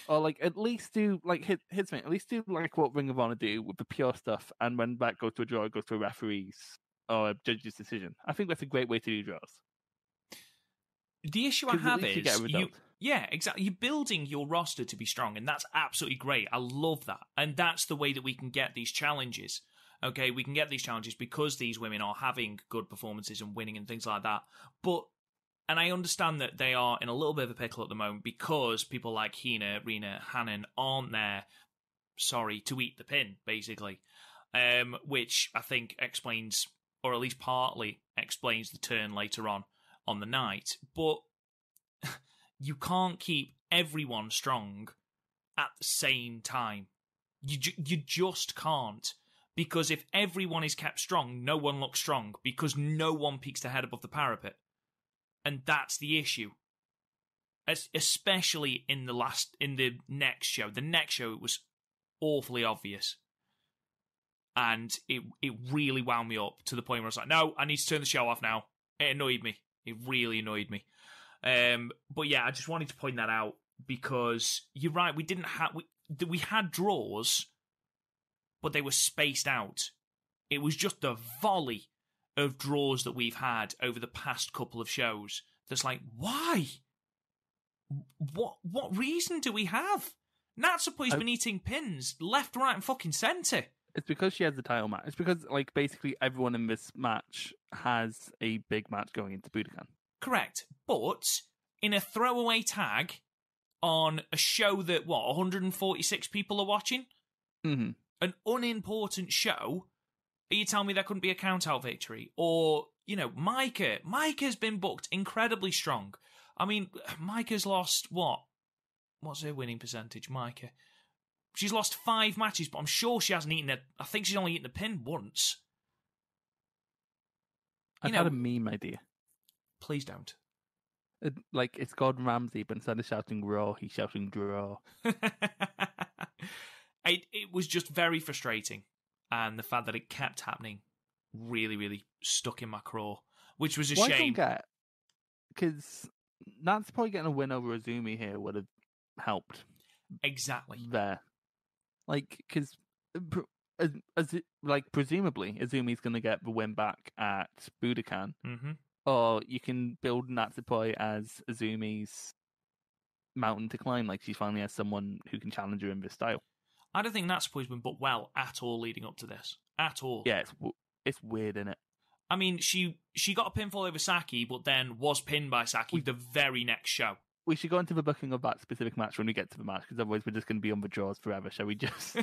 Or like at least do like his thing. At least do like what Ring of Honor do with the pure stuff, and when that goes to a draw, it goes to a referee's or a judge's decision. I think that's a great way to do draws. The issue I 'Cause at have least you get a is result. yeah, exactly. You're building your roster to be strong, and that's absolutely great. I love that, and that's the way that we can get these challenges. Okay, we can get these challenges because these women are having good performances and winning and things like that. But and I understand that they are in a little bit of a pickle at the moment because people like Hina, Rina, Hannon aren't there. Sorry, to eat the pin, basically, which I think explains, or at least partly explains, the turn later on the night. But you can't keep everyone strong at the same time. You just can't. Because if everyone is kept strong, no one looks strong. Because no one peeks their head above the parapet. And that's the issue. Especially in the next show. The next show, it was awfully obvious. And it really wound me up to the point where I was like, no, I need to turn the show off now. It annoyed me. It really annoyed me. But yeah, I just wanted to point that out because you're right. We had draws, but they were spaced out. It was just a volley of draws that we've had over the past couple of shows. That's like, why? What reason do we have? Natsupoi's been eating pins left, right, and fucking centre. It's because she has the title match. It's because like basically everyone in this match has a big match going into Budokan. Correct. But in a throwaway tag on a show that, 146 people are watching? Mm-hmm. An unimportant show, are you telling me there couldn't be a count-out victory? Or, Maika. Maika's been booked incredibly strong. I mean, Maika's lost, what? What's her winning percentage, Maika? She's lost 5 matches, but I'm sure she hasn't eaten I think she's only eaten a pin once. I've had a meme idea. Please don't. It's Gordon Ramsay, but instead of shouting raw, he's shouting draw. It was just very frustrating. And the fact that it kept happening really, really stuck in my craw, which was a shame. I don't get, because that's probably getting a win over Azumi here would have helped. Exactly. There. Because presumably Azumi's going to get the win back at Budokan. Mm-hmm. Or you can build Natsupoi as Azumi's mountain to climb. Like she finally has someone who can challenge her in this style. I don't think Natsupoi's been booked well at all leading up to this. At all. Yeah, it's weird, isn't it? I mean, she got a pinfall over Saki, but then was pinned by Saki the very next show. We should go into the booking of that specific match when we get to the match, because otherwise we're just going to be on the draws forever, shall we just?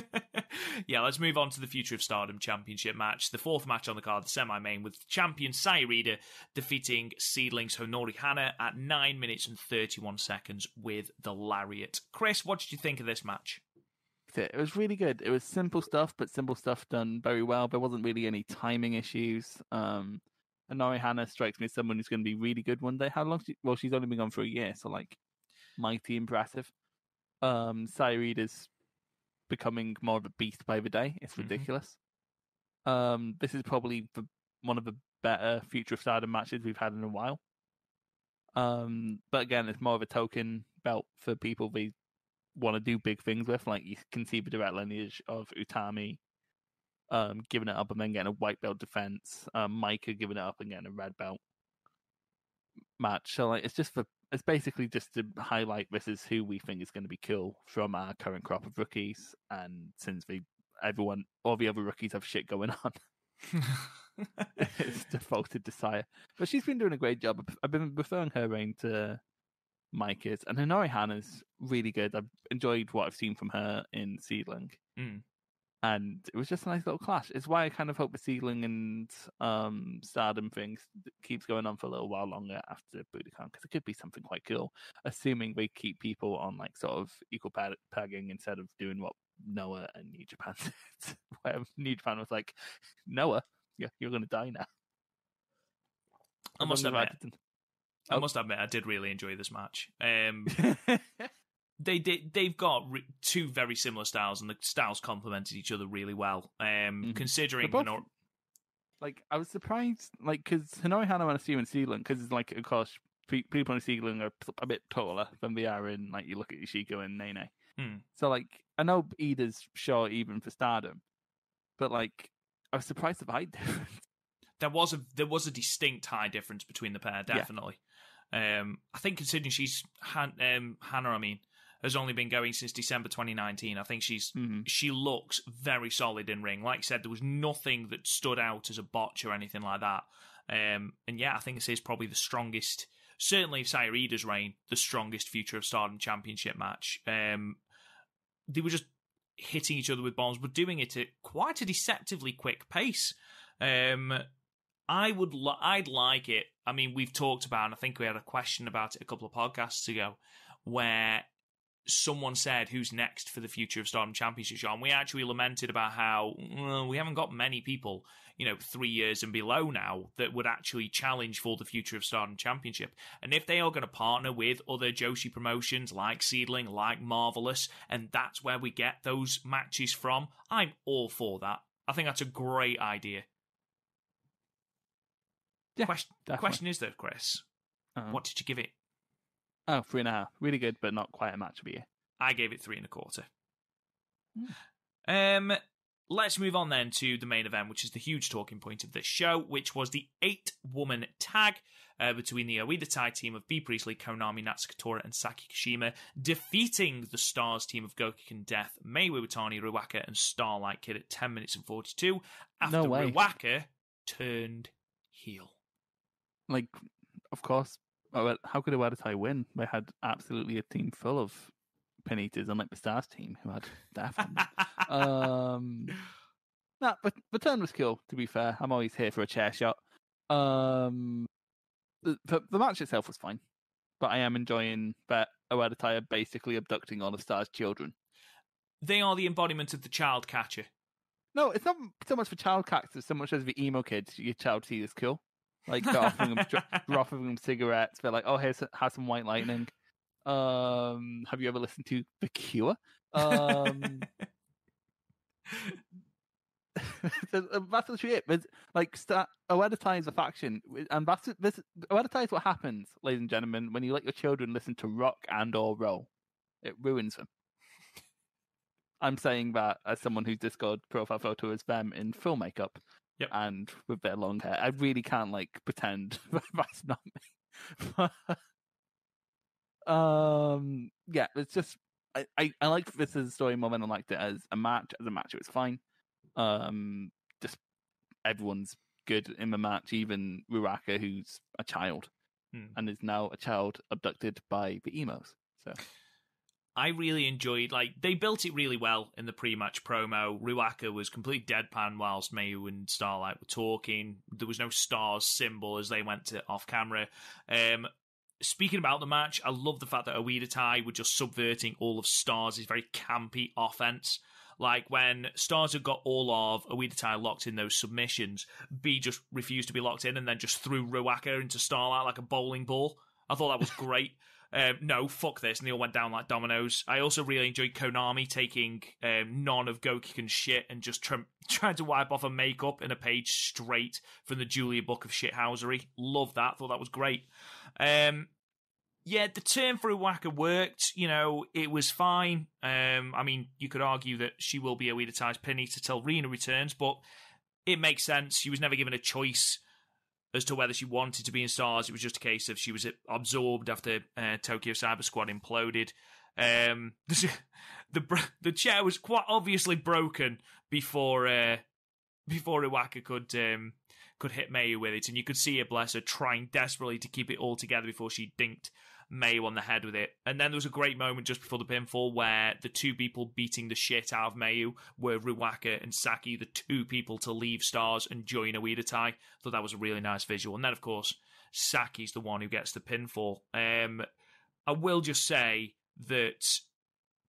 Yeah, let's move on to the Future of Stardom Championship match. The 4th match on the card, the semi-main, with champion Saya Kamitani defeating Seedlings Honori Hana at 9 minutes and 31 seconds with the lariat. Chris, what did you think of this match? It was really good. It was simple stuff, but simple stuff done very well. There wasn't really any timing issues. Honori Hana strikes me as someone who's going to be really good one day. How long? She's only been gone for a year, so mighty impressive. Saya is becoming more of a beast by the day. It's ridiculous. This is probably one of the better Future of Stardom matches we've had in a while. But again, it's more of a token belt for people they want to do big things with. Like you can see the direct lineage of Utami giving it up and then getting a white belt defense. Maika giving it up and getting a red belt match. So it's basically just to highlight this is who we think is going to be cool from our current crop of rookies. And since all the other rookies have shit going on, it's defaulted to Saya. But she's been doing a great job. I've been preferring her reign to Maika's, and Honori Hana's really good. I've enjoyed what I've seen from her in Seedling. And it was just a nice little clash. It's why I kind of hope the Seedling and Stardom thing keeps going on for a little while longer after Budokan, because it could be something quite cool, assuming they keep people on sort of equal pegging instead of doing what Noah and New Japan did, where New Japan was like, Noah, you're going to die now. I must admit, I did really enjoy this match. They've got 2 very similar styles, and the styles complemented each other really well. Considering both, I was surprised, because Honori Hana and Steven Seedling, because of course people in Seedling are a bit taller than they are in you look at Yashiko and Nene. So, like, I know Ida's short even for Stardom, but, like, I was surprised at the height difference. There was a distinct height difference between the pair, definitely. Yeah. I think considering she's Hannah, has only been going since December 2019. I think she looks very solid in ring. Like you said, there was nothing that stood out as a botch or anything like that. And yeah, I think this is probably the strongest, certainly Saya Iida's reign, the strongest Future of Stardom Championship match. They were just hitting each other with bombs, but doing it at quite a deceptively quick pace. I'd like it. I mean, we've talked about, and I think we had a question about it a couple of podcasts ago, where someone said, who's next for the Future of Stardom Championship show? And we actually lamented about how we haven't got many people, 3 years and below now that would actually challenge for the Future of Stardom Championship. And if they are going to partner with other Joshi promotions like Seedling, like Marvelous, and that's where we get those matches from, I'm all for that. I think that's a great idea. Yeah, question is, though, Chris, what did you give it? Oh, 3.5. Really good, but not quite a match of the year. I gave it 3.25. Let's move on then to the main event, which is the huge talking point of this show, which was the 8-woman tag between the Oedo Tai team of B. Priestley, Konami, Natsuko and Saki Kashima, defeating the Stars team of Gokiken Death, Mayweathertani, Ruaka, and Starlight Kid at 10 minutes and 42 after Ruaka turned heel. Like, of course, how could Oedo Tai win? They had absolutely a team full of pin eaters, unlike the Stars team, who had Death. But the turn was cool, to be fair. I'm always here for a chair shot. The match itself was fine, but I am enjoying that Oedo Tai are basically abducting all of Stars' children. They are the embodiment of the child catcher. No, it's not so much for child catchers, so much as the emo kids. Your child sees is cool. Like, they're offering them cigarettes. They're like, oh, have some White Lightning. Have you ever listened to The Cure? That's literally it. But, like, Oedo Tai is a faction, and Oedo Tai is what happens, ladies and gentlemen, when you let your children listen to rock and or roll. It ruins them. I'm saying that as someone whose Discord profile photo is them in full makeup. Yep. And with their long hair. I really can't, like, pretend that's not me. Yeah, it's just I liked this as a story more than I liked it as a match. As a match, it was fine. Just everyone's good in the match, even Ruaka, who's a child and is now a child abducted by the emos. So I really enjoyed, they built it really well in the pre-match promo. Ruaka was completely deadpan whilst Mayu and Starlight were talking. There was no Stars symbol as they went off camera. Speaking about the match, I love the fact that Oedo Tai were just subverting all of Stars' very campy offense. Like, when Stars had got all of Oedo Tai locked in those submissions, B just refused to be locked in and then just threw Ruaka into Starlight like a bowling ball. I thought that was great. No, fuck this. And they all went down like dominoes. I also really enjoyed Konami taking none of Gokiken's shit and just trying to wipe off her makeup in a page straight from the Julia Book of Shithousery. Love that. Thought that was great. Yeah, the turn for Ruaka worked. It was fine. I mean, you could argue that she will be Oedo Tai's pin eater till Rina returns, but it makes sense. She was never given a choice as to whether she wanted to be in Stars. It was just a case of she was absorbed after Tokyo Cyber Squad imploded. The chair was quite obviously broken before Ruaka could hit Mayu with it, and you could see her, bless her, trying desperately to keep it all together before she dinked Mayu on the head with it. And then there was a great moment just before the pinfall where the two people beating the shit out of Mayu were Ruaka and Saki, the two people to leave Stars and join Oedo Tai. Thought that was a really nice visual. And then, of course, Saki's the one who gets the pinfall. I will just say that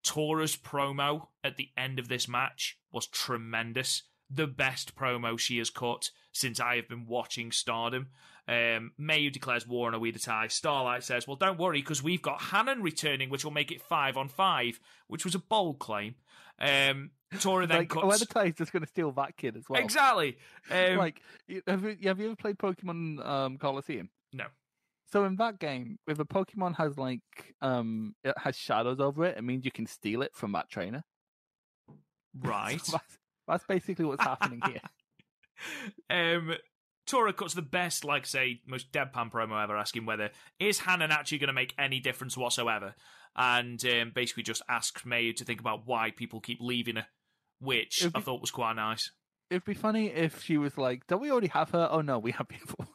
Tora's promo at the end of this match was tremendous. The best promo she has cut since I have been watching Stardom. Mayu declares war on Oedo Tai. Starlight says, well, don't worry, because we've got Hanan returning, which will make it 5-on-5, which was a bold claim. Tora then cuts... Oedo Tai is just going to steal that kid as well. Exactly. Have you ever played Pokemon Coliseum? No. So in that game, if a Pokemon has it has shadows over it, it means you can steal it from that trainer. Right. So that's basically what's happening here. Tora cuts the best, like say, most deadpan promo ever, asking whether is Hanan actually going to make any difference whatsoever, and basically just asks Mayu to think about why people keep leaving her, which I thought was quite nice. It'd be funny if she was like, "Don't we already have her? Oh no, we have people."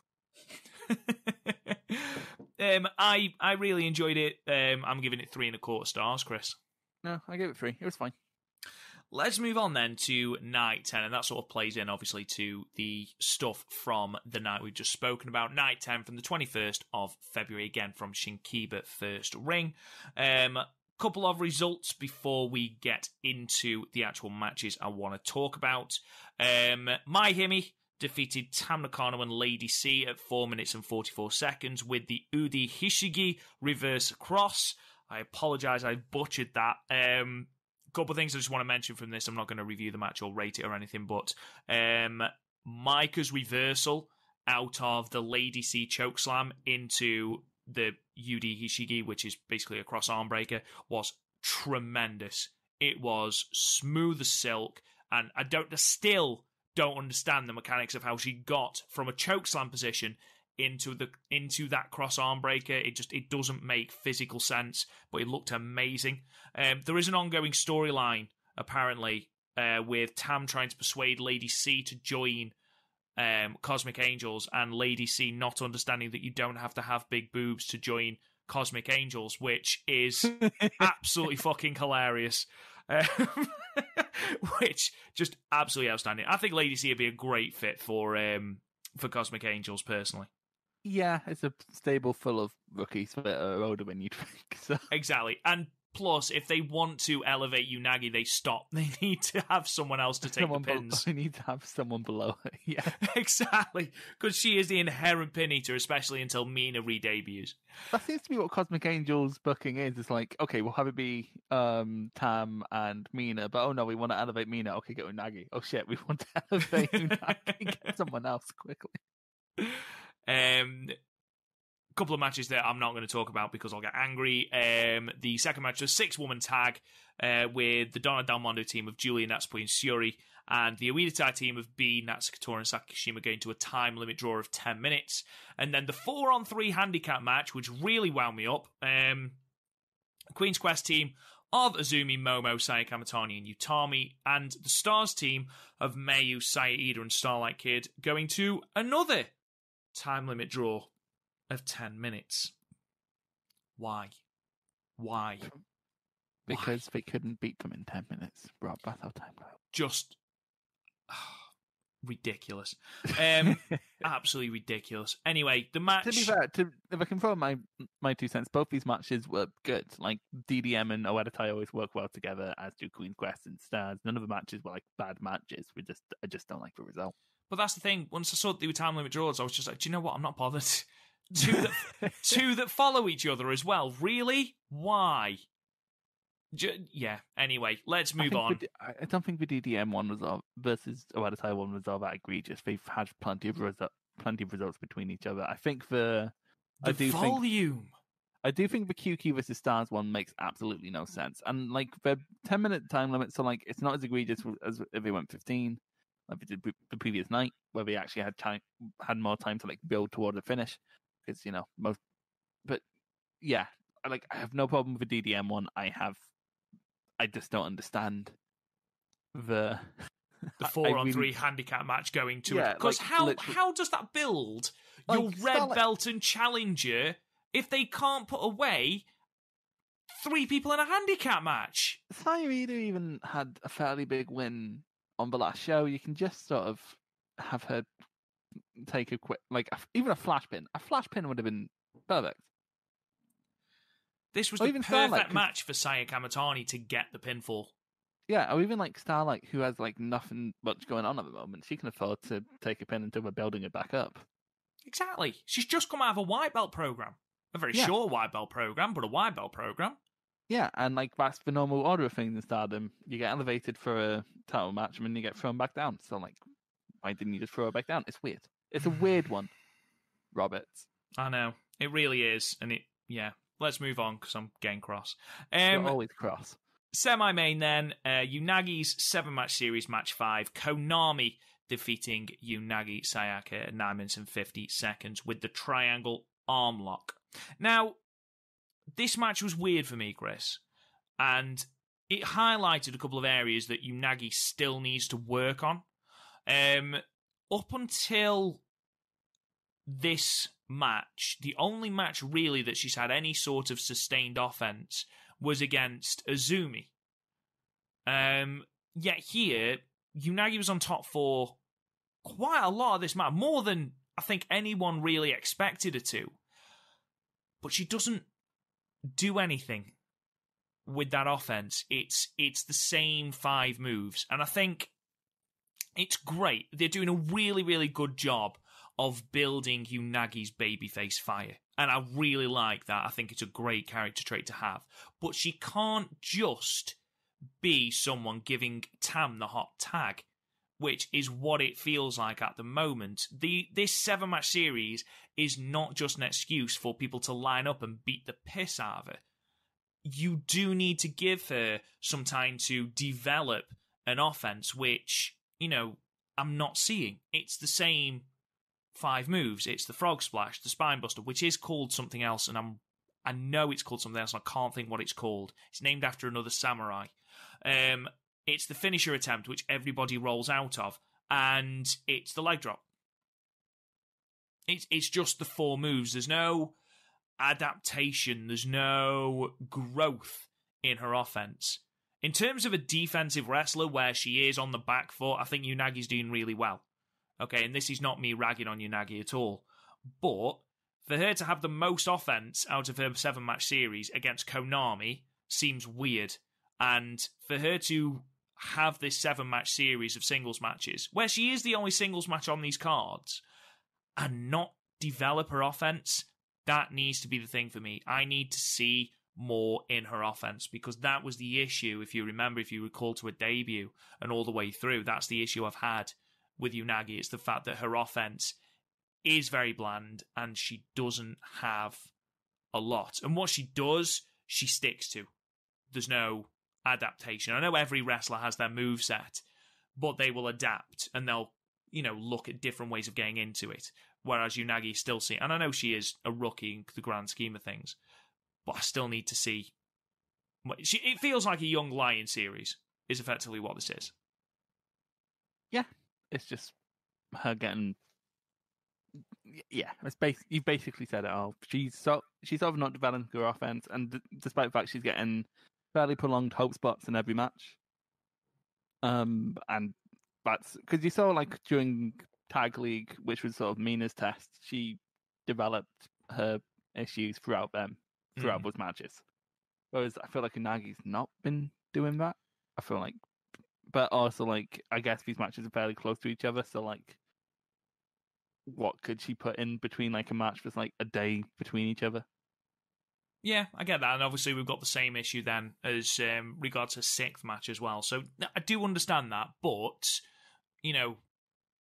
I really enjoyed it. I'm giving it 3.25 stars, Chris. No, I gave it 3. It was fine. Let's move on then to night 10, and that sort of plays in, obviously, to the stuff from the night we've just spoken about. Night 10 from the 21st of February, again from Shinkiba First Ring. Couple of results before we get into the actual matches I want to talk about. Mai Himi defeated Tam Nakano and Lady C at 4 minutes and 44 seconds with the Udi Hishigi reverse cross. I apologise, I butchered that. Couple of things I just want to mention from this. I'm not going to review the match or rate it or anything, but Maika's reversal out of the Lady C chokeslam into the Udi Hishigi, which is basically a cross arm breaker, was tremendous. It was smooth as silk, and I still don't understand the mechanics of how she got from a chokeslam position into that cross arm breaker. It doesn't make physical sense, but it looked amazing. There is an ongoing storyline apparently with Tam trying to persuade Lady C to join Cosmic Angels, and Lady C not understanding that you don't have to have big boobs to join Cosmic Angels, which is absolutely fucking hilarious. Which just absolutely outstanding. I think Lady C would be a great fit for Cosmic Angels personally. Yeah, it's a stable full of rookies that are older than you'd think. So. Exactly. And plus, if they want to elevate Unagi, they stop. They need to have someone else to take the pins. They need to have someone below her. Yeah. Exactly. Because she is the inherent pin eater, especially until Mina re-debuts. That seems to be what Cosmic Angels booking is. It's like, okay, we'll have it be Tam and Mina, but oh no, we want to elevate Mina. Okay, get Unagi. Oh shit, we want to elevate Unagi. Get someone else quickly. Couple of matches that I'm not going to talk about because I'll get angry. The second match was a 6-woman tag with the Donna Del Mondo team of Julia, Natsupoi and Sayuri, and the Oedo Tai team of B, Natsukatora and Sakishima going to a time limit draw of 10 minutes. And then the 4-on-3 handicap match, which really wound me up. Queen's Quest team of Azumi, Momo, Saya Kamitani and Utami, and the Stars team of Mayu, Saya Ida and Starlight Kid going to another time limit draw of 10 minutes. Why? Because they couldn't beat them in 10 minutes. Rob, that's how time goes. Just ridiculous. Absolutely ridiculous. Anyway, the match... To be fair, if I can throw my 2 cents, both these matches were good. Like, DDM and Oedo Tai always work well together, as do Queen's Quest and Stars. None of the matches were like bad matches. I just don't like the result. But that's the thing. Once I saw that they were time limit draws, I was just like, do you know what? I'm not bothered. Two that follow each other as well. Really? Why? Yeah. Anyway, let's move on. I don't think the DDM one was versus Oedo Tai one was all that egregious. They've had plenty of results between each other. I think the volume. I do think the QQ versus Stars one makes absolutely no sense. And like the 10-minute time limit, so like it's not as egregious as if they went 15. Like we did the previous night, where we actually had more time to like build toward the finish, because most. But yeah, I have no problem with the DDM one. I just don't understand the 4-on-3 handicap match going to it, because how does that build your red belt and challenger if they can't put away 3 people in a handicap match? Saya Ida even had a fairly big win on the last show. You can just sort of have her take a quick, even a flash pin. A flash pin would have been perfect. This was the perfect match for Saya Kamitani to get the pinfall. Yeah, or even like Starlight, who has like nothing much going on at the moment. She can afford to take a pin until we're building it back up. Exactly. She's just come out of a white belt program. A very short white belt program, but a white belt program. Yeah, and like that's the normal order of things in Stardom. You get elevated for a title match, and then you get thrown back down. So like, why didn't you just throw her back down? It's weird. It's a weird one, Roberts. I know. It really is, and let's move on because I'm getting cross. You're always cross. Semi-main then, Unagi's 7-match series, match 5. Konami defeating Unagi Sayaka at 9 minutes and 50 seconds with the triangle arm lock. Now, this match was weird for me, Chris, and it highlighted a couple of areas that Unagi still needs to work on. Up until this match, the only match really that she's had any sort of sustained offense was against Azumi. Yet here, Unagi was on top for quite a lot of this match, more than I think anyone really expected her to. But she doesn't do anything with that offense. It's the same 5 moves, and I think it's great. They're doing a really, really good job of building Unagi's babyface fire. And I really like that. I think it's a great character trait to have. But she can't just be someone giving Tam the hot tag, which is what it feels like at the moment. This 7-match series is not just an excuse for people to line up and beat the piss out of her. You do need to give her some time to develop an offense, which, I'm not seeing. It's the same 5 moves. It's the frog splash, the spine buster, which is called something else, and I know it's called something else, and I can't think what it's called. It's named after another samurai. It's the finisher attempt, which everybody rolls out of, and it's the leg drop. It's just the 4 moves. There's no adaptation. There's no growth in her offense. In terms of a defensive wrestler where she is on the back foot, I think Unagi's doing really well. Okay, and this is not me ragging on Unagi at all. But for her to have the most offense out of her 7-match series against Konami seems weird. And for her to have this 7-match series of singles matches, where she is the only singles match on these cards, and not develop her offense, that needs to be the thing for me. I need to see more in her offense, because that was the issue, if you recall to her debut and all the way through. That's the issue I've had with Unagi. It's the fact that her offense is very bland and she doesn't have a lot. And what she does, she sticks to. There's no adaptation. I know every wrestler has their moveset, but they will adapt and they'll, look at different ways of getting into it. Whereas Unagi still and I know she is a rookie in the grand scheme of things, but I still need to see. It feels like a Young Lion series is effectively what this is. Yeah, it's just her getting. Yeah, you basically said it all. She's sort of not developing her offense, and despite the fact she's getting fairly prolonged hope spots in every match. And that's because you saw during Tag League, which was sort of Mina's test, she developed her issues throughout those matches. Whereas I feel like Unagi's not been doing that. I feel like, but also I guess these matches are fairly close to each other. So what could she put in between a match that's a day between each other? Yeah, I get that, and obviously we've got the same issue then as regards to 6th match as well. So I do understand that, but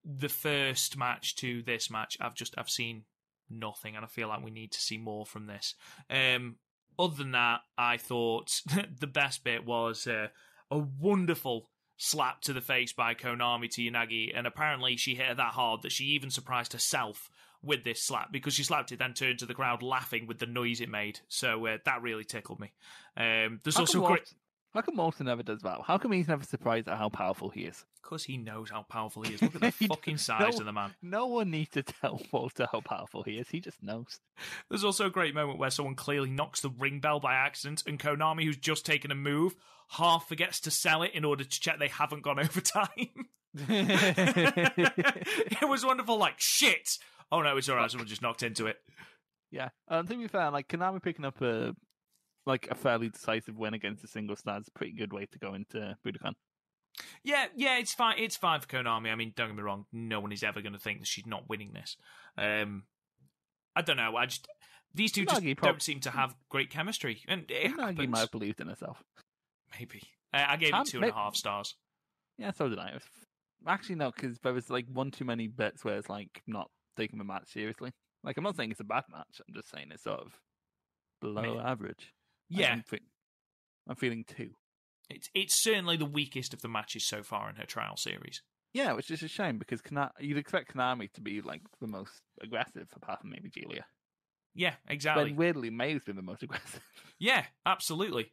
the first match to this match, I've seen nothing, and I feel like we need to see more from this. Other than that, I thought the best bit was a wonderful slap to the face by Konami to Unagi, and apparently she hit her that hard that she even surprised herself with this slap, because she slapped it, then turned to the crowd laughing with the noise it made. So that really tickled me. There's also great. How come Walter never does that? How come he's never surprised at how powerful he is? Because he knows how powerful he is. Look at the fucking size of the man. No one needs to tell Walter how powerful he is. He just knows. There's also a great moment where someone clearly knocks the ring bell by accident, and Konami, who's just taken a move, half forgets to sell it in order to check they haven't gone over time. It was wonderful. Shit. Oh no, it's alright. Someone just knocked into it. Yeah. To be fair, Konami picking up a fairly decisive win against the single stars is a pretty good way to go into Budokan. Yeah, it's fine. It's fine for Konami. I mean, don't get me wrong. No one is ever going to think that she's not winning this. I don't know. These two just don't seem to have great chemistry, and Unagi might have believed in herself. Maybe. I gave it 2.5 stars. Yeah, so did I. Actually, no, because there was one too many bits where it's not taking the match seriously. Like, I'm not saying it's a bad match. I'm just saying it's sort of below average. Yeah. I'm feeling 2. It's certainly the weakest of the matches so far in her trial series. Yeah, which is a shame because you'd expect Konami to be like the most aggressive, apart from maybe Julia. Yeah, exactly. But weirdly, May's been the most aggressive. Yeah, absolutely.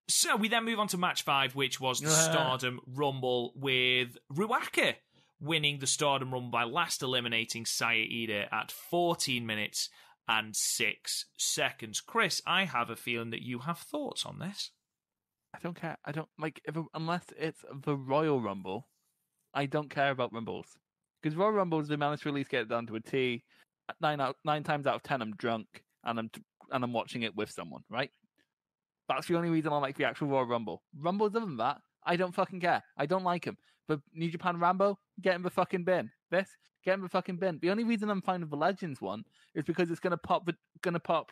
So we then move on to match 5, which was the Stardom Rumble, with Ruaka winning the Stardom Rumble by last eliminating Saya Ida at 14 minutes and 6 seconds. Chris, I have a feeling that you have thoughts on this. I don't care. I don't like unless it's the Royal Rumble. I don't care about Rumbles because Royal Rumbles they managed to at least get it down to a T. 9 times out of 10, I'm drunk and I'm watching it with someone. Right? That's the only reason I like the actual Royal Rumble. Rumbles other than that, I don't fucking care. I don't like them. But New Japan Rambo, get in the fucking bin. Get in the fucking bin. The only reason I'm fine with the Legends one is because it's gonna pop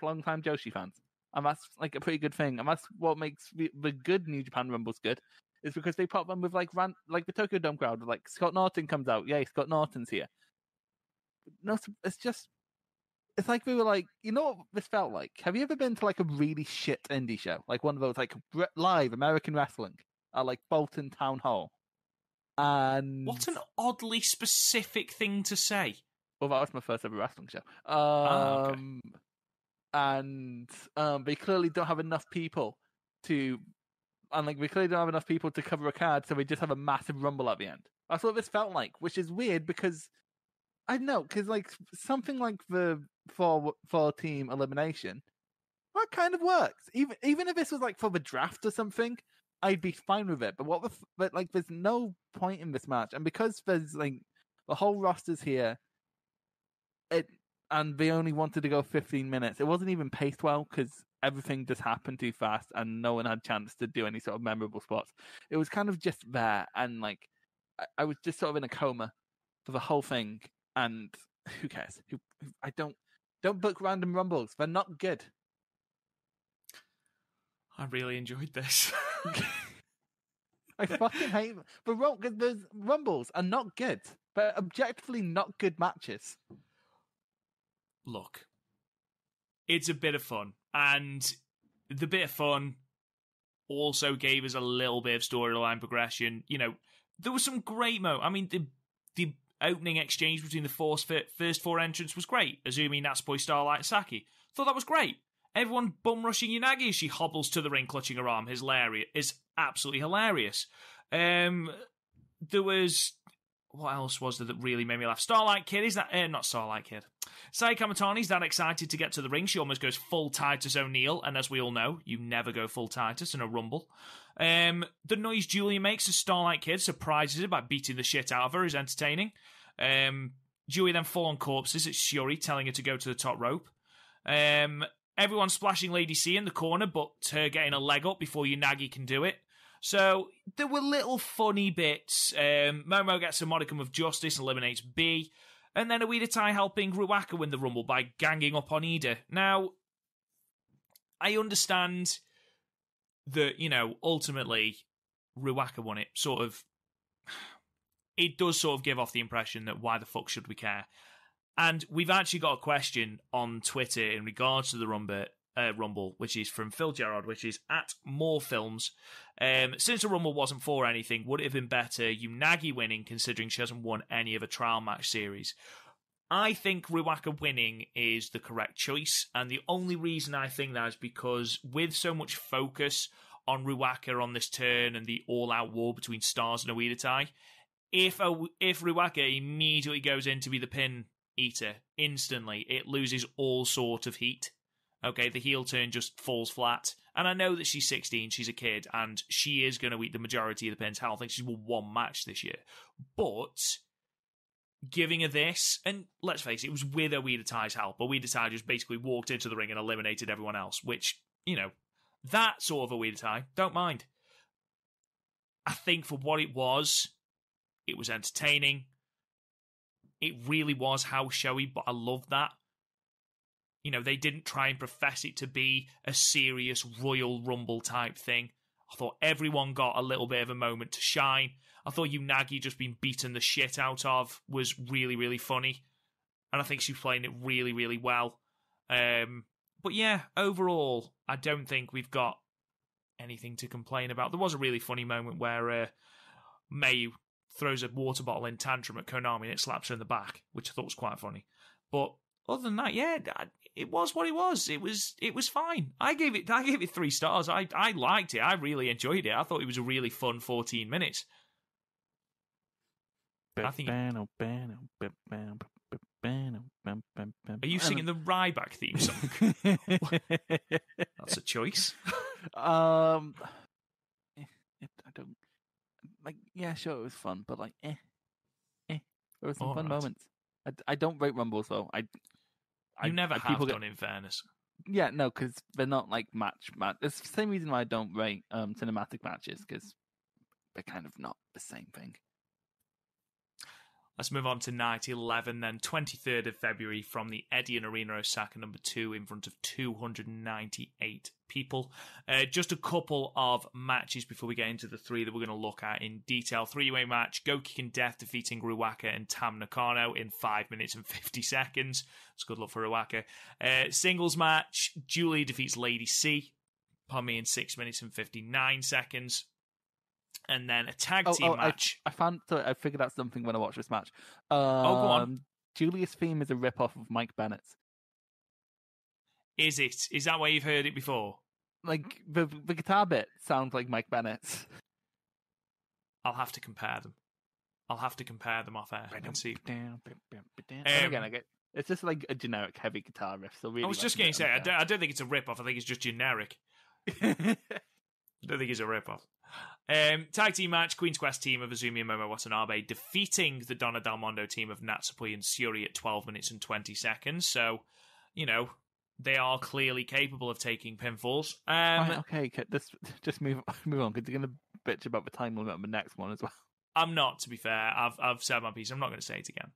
long time Joshi fans. And that's like a pretty good thing. And that's what makes the good New Japan Rumbles good, is because they pop them with like the Tokyo Dome crowd. Like Scott Norton comes out, yay, Scott Norton's here. No, it's like we were like, you know what this felt like? Have you ever been to like a really shit indie show? Like one of those like live American wrestling at like Bolton Town Hall? And what an oddly specific thing to say. Well, that was my first ever wrestling show. Okay. And they clearly don't have enough people to cover a card, so we just have a massive rumble at the end. That's what this felt like, which is weird because I don't know, because like something like the four team elimination, that kind of works. Even if this was like for the draft or something, I'd be fine with it. But like there's no point in this match, and because there's like the whole roster's here, and they only wanted to go 15 minutes. It wasn't even paced well because everything just happened too fast and no one had a chance to do any sort of memorable spots. It was kind of just there, and like I was just sort of in a coma for the whole thing. And who cares? I don't book random rumbles. They're not good. I really enjoyed this. I fucking hate them. But the rumbles are not good. They're objectively not good matches. Look, it's a bit of fun, and the bit of fun also gave us a little bit of storyline progression. You know, there was some great I mean, the opening exchange between the first 4 entrants was great. Azumi, Natsupoi, Starlight, and Saki. Thought that was great. Everyone bum rushing Unagi as she hobbles to the ring, clutching her arm. Is absolutely hilarious. There was. What else was there that really made me laugh? Starlight Kid, is that... not Starlight Kid. Saya Kamitani's that excited to get to the ring. She almost goes full Titus O'Neil, and as we all know, you never go full Titus in a rumble. The noise Julia makes as Starlight Kid surprises her by beating the shit out of her is entertaining. Julia then full on corpses at Shiori, telling her to go to the top rope. Everyone splashing Lady C in the corner, but her getting a leg up before Unagi can do it. So there were little funny bits. Momo gets a modicum of justice and eliminates B. And then Oedo Tai helping Ruaka win the Rumble by ganging up on Ida. Now, I understand that, you know, ultimately Ruaka won it. Sort of, it does sort of give off the impression that why the fuck should we care? And we've actually got a question on Twitter in regards to the Rumble, which is from Phil Gerard, which is at More Films. Since the Rumble wasn't for anything, would it have been better Unagi winning, considering she hasn't won any of a trial match series? I think Ruaka winning is the correct choice, and the only reason I think that is because with so much focus on Ruaka on this turn and the all-out war between Stars and Oedo Tai, if Ruaka immediately goes in to be the pin eater instantly, it loses all sort of heat. Okay, the heel turn just falls flat. And I know that she's 16, she's a kid, and she is going to eat the majority of the pins. Hell, I think she's won 1 match this year. But giving her this, and let's face it was with Oedo Tai's help. Oedo Tai just basically walked into the ring and eliminated everyone else, which, you know, that sort of Oedo Tai, don't mind. I think for what it was entertaining. It really was house showy, but I love that. You know, they didn't try and profess it to be a serious Royal Rumble type thing. I thought everyone got a little bit of a moment to shine. I thought Unagi just being beaten the shit out of was really, really funny. and I think she's playing it really, really well. But yeah, overall, I don't think we've got anything to complain about. There was a really funny moment where May throws a water bottle in tantrum at Konami and it slaps her in the back, which I thought was quite funny. But other than that, yeah, it was what it was. It was fine. I gave it 3 stars. I liked it. I really enjoyed it. I thought it was a really fun 14 minutes. I think. Are you singing the Ryback theme song? That's a choice. I don't like. Yeah, sure, it was fun, but like, There were some fun moments. I don't rate Rumbles though. You never have done, in fairness. Yeah, no, because they're not like match. It's the same reason why I don't rate cinematic matches, because they're kind of not the same thing. Let's move on to night 11 then, 23rd of February, from the Edion Arena, Osaka, number 2, in front of 298 people. Just a couple of matches before we get into the 3 that we're going to look at in detail. 3-way match, Go Kick Death defeating Ruaka and Tam Nakano in 5 minutes and 50 seconds. It's good luck for Ruaka. Singles match, Julie defeats Lady C, in 6 minutes and 59 seconds. And then a tag team match. I figured out something when I watched this match. Go on. Julia's theme is a rip-off of Mike Bennett's. Is it? Is that why you've heard it before? Like, the guitar bit sounds like Mike Bennett's. I'll have to compare them. Off air and see. Again, it's just like a generic heavy guitar riff. So really, I was just going to say, I don't think it's a rip-off. I think it's just generic. I don't think it's a rip-off. Tag team match, Queen's Quest team of Azumi and Momo Watanabe defeating the Donna Del Mondo team of Natsupoi and Saya at 12 minutes and 20 seconds. So, they are clearly capable of taking pinfalls. Right, okay, just move on, because you're going to bitch about the time limit on the next one as well. I'm not, to be fair. I've said my piece. I'm not going to say it again.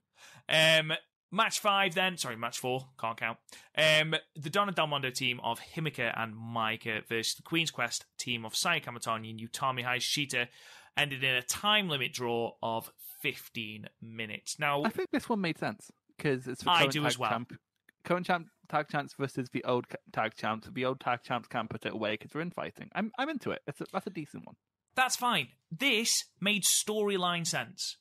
Match 5 then. Sorry, match 4. Can't count. The Donna Del Mondo team of Himika and Maika versus the Queen's Quest team of Saya Kamitani and Utami Hayashita ended in a time limit draw of 15 minutes. Now, I think this one made sense, because it's for current tag champs versus the old tag champs. The old tag champs can't put it away because we're infighting. I'm into it. That's a decent one. That's fine. This made storyline sense.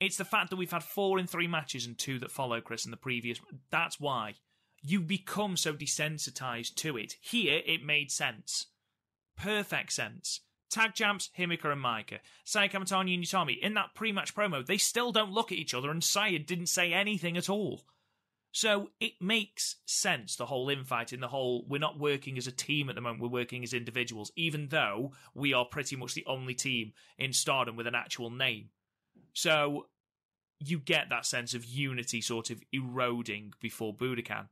It's the fact that we've had 4 in 3 matches and 2 that follow, Chris, in the previous. That's why. You become so desensitized to it. Here, it made sense. Perfect sense. Tag champs, Himika and Maika. Saya Kamitani and Utami. In that pre-match promo, they still don't look at each other, and Saya didn't say anything at all. So it makes sense, the whole infighting, the whole, we're not working as a team at the moment, we're working as individuals, even though we are pretty much the only team in Stardom with an actual name. So you get that sense of unity sort of eroding before Budokan.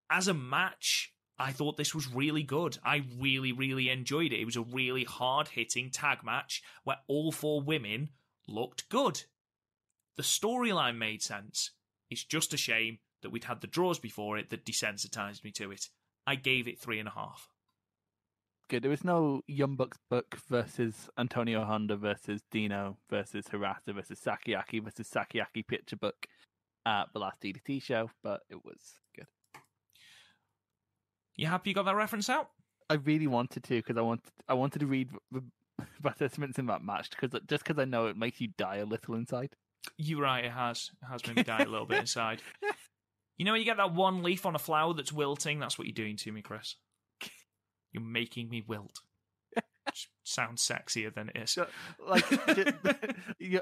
As a match, I thought this was really good. I really, really enjoyed it. It was a really hard-hitting tag match where all 4 women looked good. The storyline made sense. It's just a shame that we'd had the draws before it that desensitized me to it. I gave it 3.5. Good. There was no Young Bucks book versus Antonio Honda versus Dino versus Hirata versus Sakiaki picture book at the last DDT show, but it was good. You happy you got that reference out? I really wanted to, because I wanted to read the participants in that match, because I know it makes you die a little inside. You're right, it has. It has made me die a little bit inside. You know when you get that one leaf on a flower that's wilting? That's what you're doing to me, Chris. You're making me wilt. Sounds sexier than it is.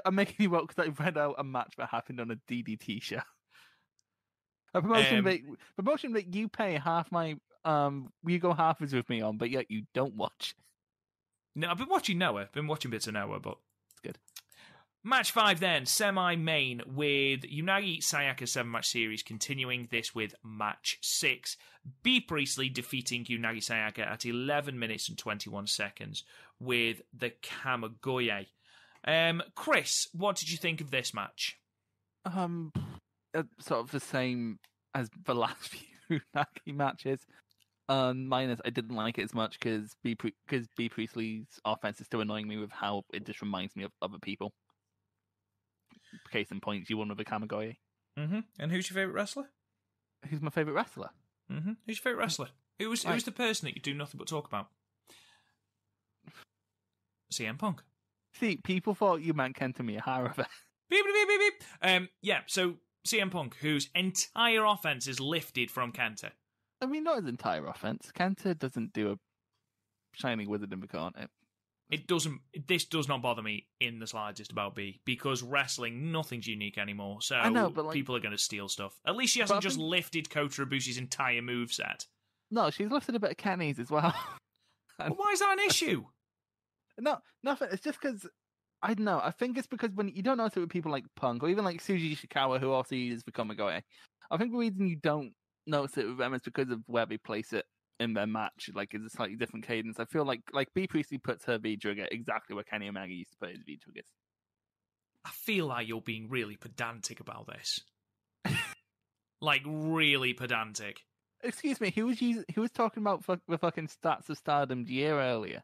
I'm making you wilt because I read out a match that happened on a DDT show. A promotion that you pay half my... you go half-as with me on, but yet you don't watch. No, I've been watching Noah. I've been watching bits of Noah, but... It's good. Match 5 then, semi-main, with Unagi Sayaka's 7-match series, continuing this with match 6. B. Priestley defeating Unagi Sayaka at 11 minutes and 21 seconds with the Kamigoye. Chris, what did you think of this match? Sort of the same as the last few Unagi matches. Minus, I didn't like it as much because B. Priestley's offense is still annoying me with how it just reminds me of other people. Case in point, you won with a Kamigoye. Mm-hmm. And who's your favourite wrestler? Who's my favourite wrestler? Mm-hmm. Who's your favourite wrestler? Who's the person that you do nothing but talk about? CM Punk. See, people thought you meant Kenta Miyahara. Beep, beep, beep, beep. Yeah, so CM Punk, whose entire offense is lifted from Kenta. I mean, not his entire offense. Kenta doesn't do a Shining Wizard invoke. It doesn't. This does not bother me in the slightest about B, because wrestling, nothing's unique anymore. So I know, but people are going to steal stuff. At least she hasn't just lifted Kota Ibushi's entire moveset. No, she's lifted a bit of Kenny's as well. Well, why is that an issue? No, nothing. It's just because I don't know. I think it's because when you don't notice it with people like Punk or even like Suji Ishikawa, who also uses the Kamigoye. I think the reason you don't notice it with them is because of where they place it in their match. Like, it's a slightly different cadence. I feel like B Priestley puts her V trigger exactly where Kenny Omega used to put his V triggers. I feel like you're being really pedantic about this. Like, really pedantic. Excuse me, who was talking about the fucking stats of Stardom a year earlier?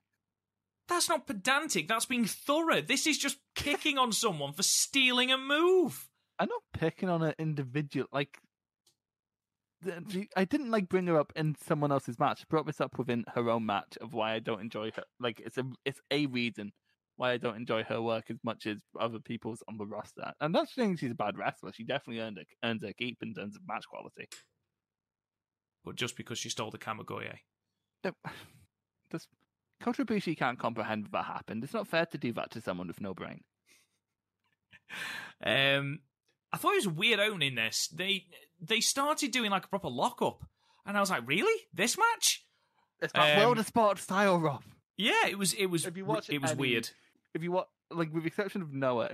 That's not pedantic. That's being thorough. This is just picking on someone for stealing a move. I'm not picking on an individual. Like, I didn't bring her up in someone else's match. I brought this up within her own match of why I don't enjoy her. Like, it's a reason why I don't enjoy her work as much as other people's on the roster. I'm not saying she's a bad wrestler. She definitely earns her keep in terms of match quality. But just because she stole the Kamigoye. Kota Ibushi can't comprehend that happened. It's not fair to do that to someone with no brain. I thought it was weird owning this. They started doing like a proper lockup, and I was like, really? This match? It's that World of Sport style, Rob. Yeah, it was. If you watch weird. If you watch, like, with the exception of Noah,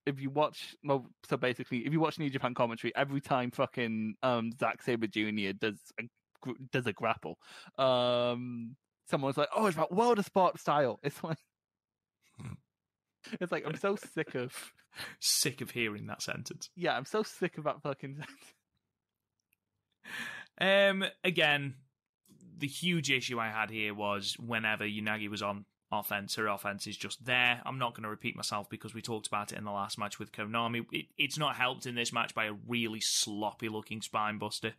if you watch, well, so basically, if you watch New Japan commentary, every time fucking Zack Sabre Jr. does a grapple, someone's like, "Oh, it's about World of Sport style." It's like I'm so sick of hearing that sentence. Yeah, I'm so sick of that fucking sentence. Again, the huge issue I had here was whenever Unagi was on offense, her offense is just there. I'm not going to repeat myself because we talked about it in the last match with Konami. It's not helped in this match by a really sloppy looking spine buster.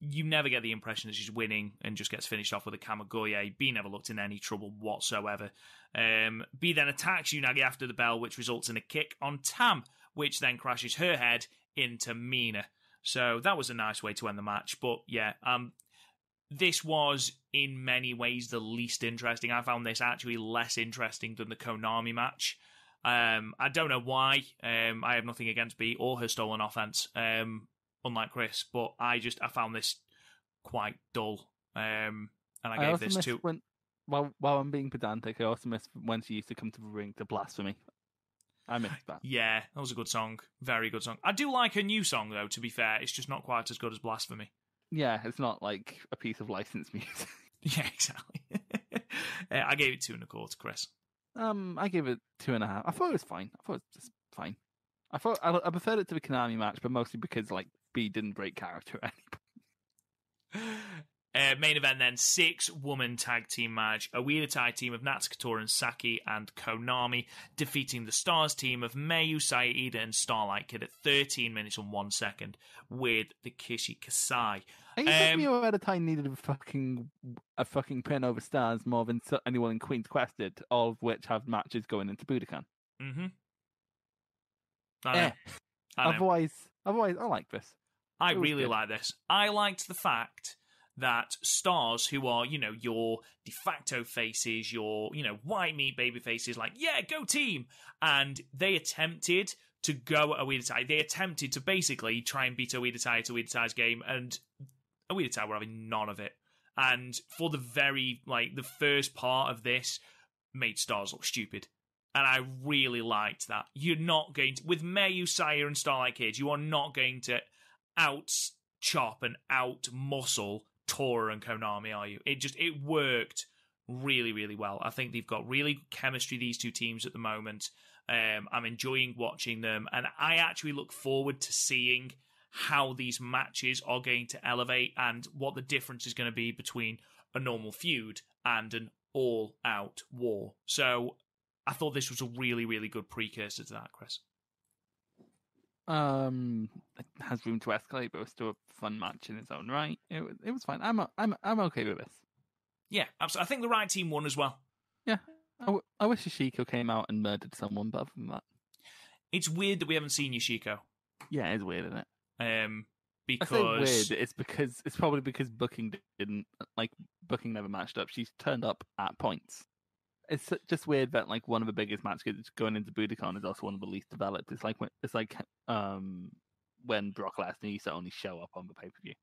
You never get the impression that she's winning and just gets finished off with a Kamigoye. B never looked in any trouble whatsoever. B then attacks Unagi after the bell, which results in a kick on Tam, which then crashes her head into Mina. So that was a nice way to end the match. But yeah, this was in many ways the least interesting. I found this actually less interesting than the Konami match. I don't know why. I have nothing against B or her stolen offense. Unlike Chris, but I found this quite dull, and I gave this to. While I'm being pedantic, I also miss when she used to come to the ring to Blasphemy. I missed that. Yeah, that was a good song, very good song. I do like her new song though. To be fair, it's just not quite as good as Blasphemy. Yeah, it's not like a piece of licensed music. Yeah, exactly. I gave it 2.25, Chris. I gave it 2.5. I thought it was fine. I thought it was just fine. I preferred it to the Konami match, but mostly because B didn't break character at any point. Main event then, 6-woman tag team match. Oedo Tai team of Natsuko and Saki and Konami defeating the Stars team of Mayu, Saida and Starlight Kid at 13 minutes and 1 second with the Kishi Kasai. Are you telling me Oedo Tai needed a fucking pin over Stars more than anyone in Queen's Quest did, all of which have matches going into Budokan? Mm-hmm. I know. Otherwise, I like this. I really like this. I liked the fact that Stars, who are, your de facto faces, your, white meat baby faces, like, yeah, go team. And they attempted to go at Oedo Tai. They attempted to basically try and beat Oedo Tai to Oedo Tai's game, and Oedo Tai were having none of it. And for the first part of this, made Stars look stupid. And I really liked that. You're not going to, with Mayu, Saya, and Starlight Kid, you are not going to out-chop and out-muscle Tora and Konami, are you? It worked really, really well. I think they've got really good chemistry, these two teams, at the moment. I'm enjoying watching them, and I actually look forward to seeing how these matches are going to elevate and what the difference is going to be between a normal feud and an all-out war. So I thought this was a really, really good precursor to that, Chris. It has room to escalate, but it was still a fun match in its own right. It was fine. I'm okay with this. Yeah, absolutely. I think the right team won as well. Yeah, I wish Yashiko came out and murdered someone, but other than that, it's weird that we haven't seen Yashiko. Yeah, it's weird, isn't it? Because I say weird. It's probably because booking never matched up. She's turned up at points. It's just weird that like one of the biggest matches going into Budokan is also one of the least developed. It's like when Brock Lesnar used to only show up on the pay-per-view.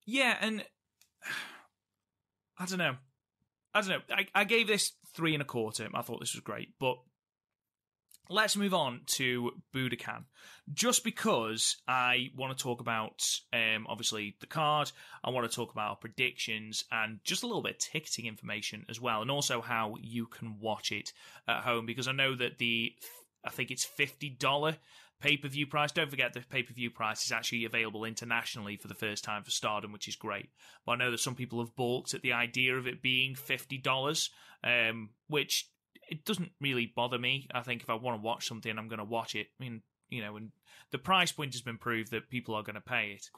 Yeah, and I don't know. I gave this 3.25. I thought this was great, but let's move on to Budokan. Just because I want to talk about, obviously, the card, I want to talk about our predictions and just a little bit of ticketing information as well, and also how you can watch it at home, because I know that I think it's $50 pay-per-view price. Don't forget the pay-per-view price is actually available internationally for the first time for Stardom, which is great. But I know that some people have balked at the idea of it being $50, which it doesn't really bother me. I think if I want to watch something, I'm going to watch it. I mean, and the price point has been proved that people are going to pay it.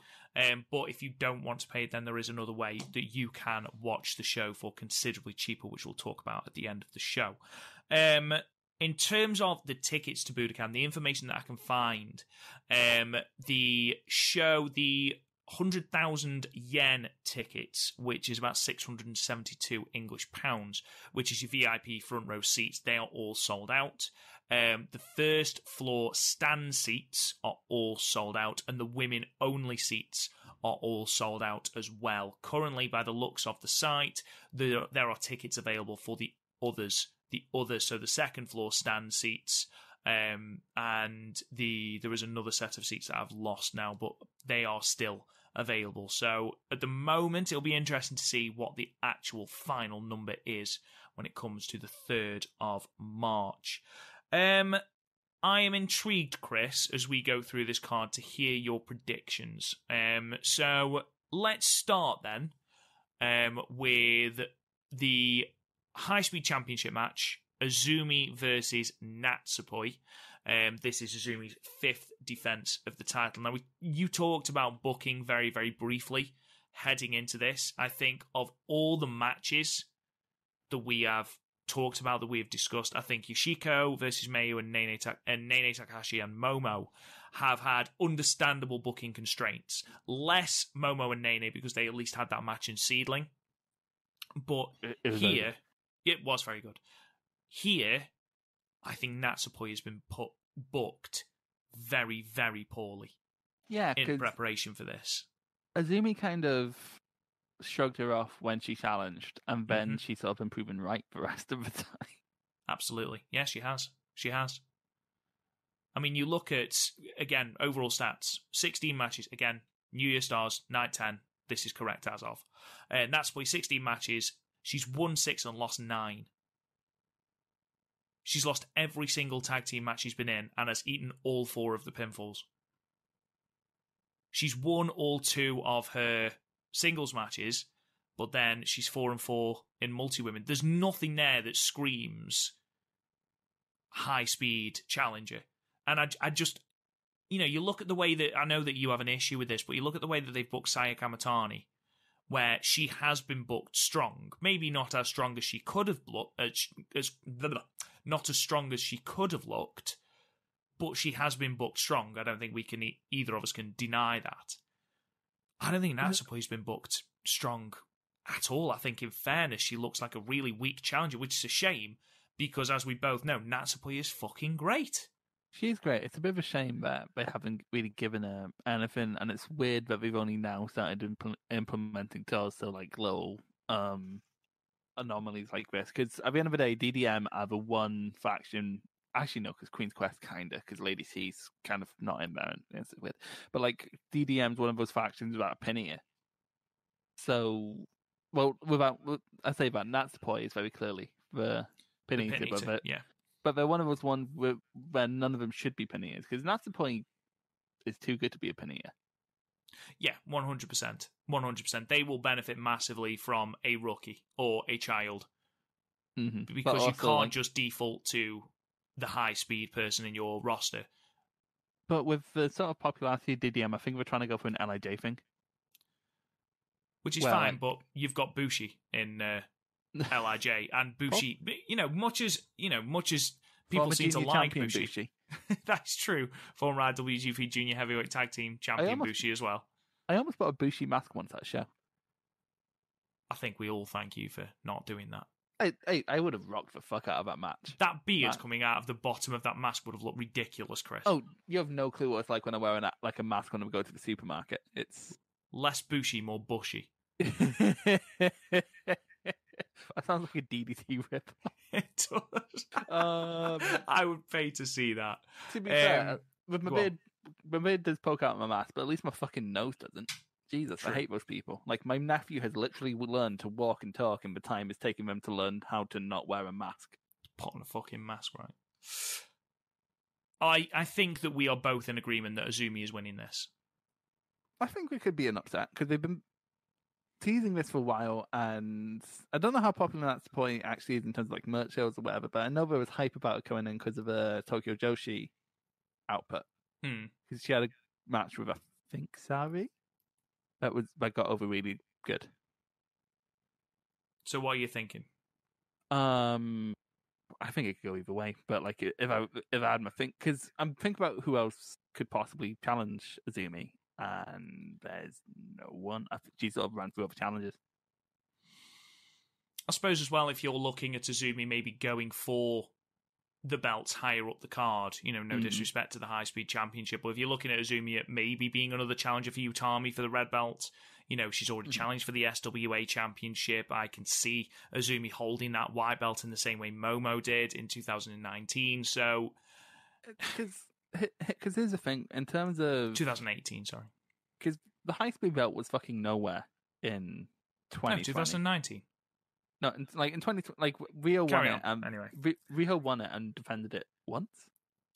But if you don't want to pay it, then there is another way that you can watch the show for considerably cheaper, which we'll talk about at the end of the show. In terms of the tickets to Budokan, the information that I can find, the 100,000 yen tickets, which is about 672 English pounds, which is your VIP front row seats, they are all sold out. The first floor stand seats are all sold out, and the women only seats are all sold out as well. Currently, by the looks of the site, there are tickets available for the others, so the second floor stand seats. And there is another set of seats that I've lost now, but they are still available. So at the moment, it'll be interesting to see what the actual final number is when it comes to the 3rd of March. I am intrigued, Chris, as we go through this card to hear your predictions. So let's start then with the High Speed Championship match. Azumi versus Natsupoi. This is Azumi's 5th defense of the title. Now, you talked about booking very, very briefly heading into this. I think of all the matches that we have talked about, that we have discussed, I think Yashiko versus Mayu and Nene Takahashi and Momo have had understandable booking constraints. Less Momo and Nene because they at least had that match in Seedling. But here, it was very good. Here, I think Natsupoi has been booked very, very poorly. Yeah, in preparation for this. Azumi kind of shrugged her off when she challenged, and then she's sort of been proven right the rest of the time. Absolutely. Yeah, she has. She has. I mean, you look at, again, overall stats. 16 matches. Again, New Year Stars, night 10. This is correct as of. Natsupoi, 16 matches. She's won 6 and lost 9. She's lost every single tag team match she's been in and has eaten all 4 of the pinfalls. She's won all 2 of her singles matches, but then she's 4-4 in multi-women. There's nothing there that screams high-speed challenger. And I just, you look at the way that, I know that you have an issue with this, but you look at the way that they've booked Saya Kamitani, where she has been booked strong. Maybe not as strong as she could have not as strong as she could have looked, but she has been booked strong. I don't think either of us can deny that. I don't think Natsupoi's been booked strong at all. I think, in fairness, she looks like a really weak challenger, which is a shame, because as we both know, Natsupoi is fucking great. She's great. It's a bit of a shame that they haven't really given her anything, and it's weird that they've only now started implementing so like little anomalies like this. Because at the end of the day, DDM are the one faction. Actually, no, because Queen's Quest kinda, because Lady C's kind of not in there. It's weird, but like DDM's one of those factions without a penny. So, well, I say that Natsupoi is very clearly the penny of it. Yeah. But they're one of those ones where none of them should be penniers, because Natsupoi is too good to be a pennier. Yeah, 100%. 100%. They will benefit massively from a rookie or a child. Mm-hmm. Because you can't just default to the high-speed person in your roster. But with the sort of popularity of DDM, I think we're trying to go for an LIJ thing. Which is fine, but you've got Bushi in LIJ, and Bushi, much as people seem to like Bushi. That's true. Former IWGP Junior Heavyweight Tag Team Champion Bushi as well. I almost bought a Bushi mask once at a show. I think we all thank you for not doing that. I would have rocked the fuck out of that match. That beard coming out of the bottom of that mask would have looked ridiculous, Chris. Oh, you have no clue what it's like when I wear a mask when I go to the supermarket. It's less Bushi, more bushy. That sounds like a DDT rip. It does. I would pay to see that. To be fair, with my beard does poke out of my mask, but at least my fucking nose doesn't. Jesus, true. I hate those people. Like, my nephew has literally learned to walk and talk in the time it's taking them to learn how to not wear a mask. Put on a fucking mask, right? I think that we are both in agreement that Azumi is winning this. I think we could be an upset, because they've been teasing this for a while, and I don't know how popular Natsupoi actually is in terms of like merch sales or whatever, but I know there was hype about it coming in because of the Tokyo Joshi output. Because she had a match with, I think, Sari. That got over really good. So what are you thinking? I think it could go either way, but like if I had my think, because I'm thinking about who else could possibly challenge Azumi, and there's no one. I think she sort of ran through other challenges. I suppose as well, if you're looking at Azumi maybe going for the belts higher up the card, no disrespect to the High Speed Championship, but if you're looking at Azumi at maybe being another challenger for Utami for the red belt, she's already challenged for the SWA Championship. I can see Azumi holding that white belt in the same way Momo did in 2019. So, because here's the thing, in terms of 2018, sorry, because the High Speed belt was fucking nowhere in 2020. No, 2019. No, in 2020, like Rio won it. Anyway, Rio won it and defended it once.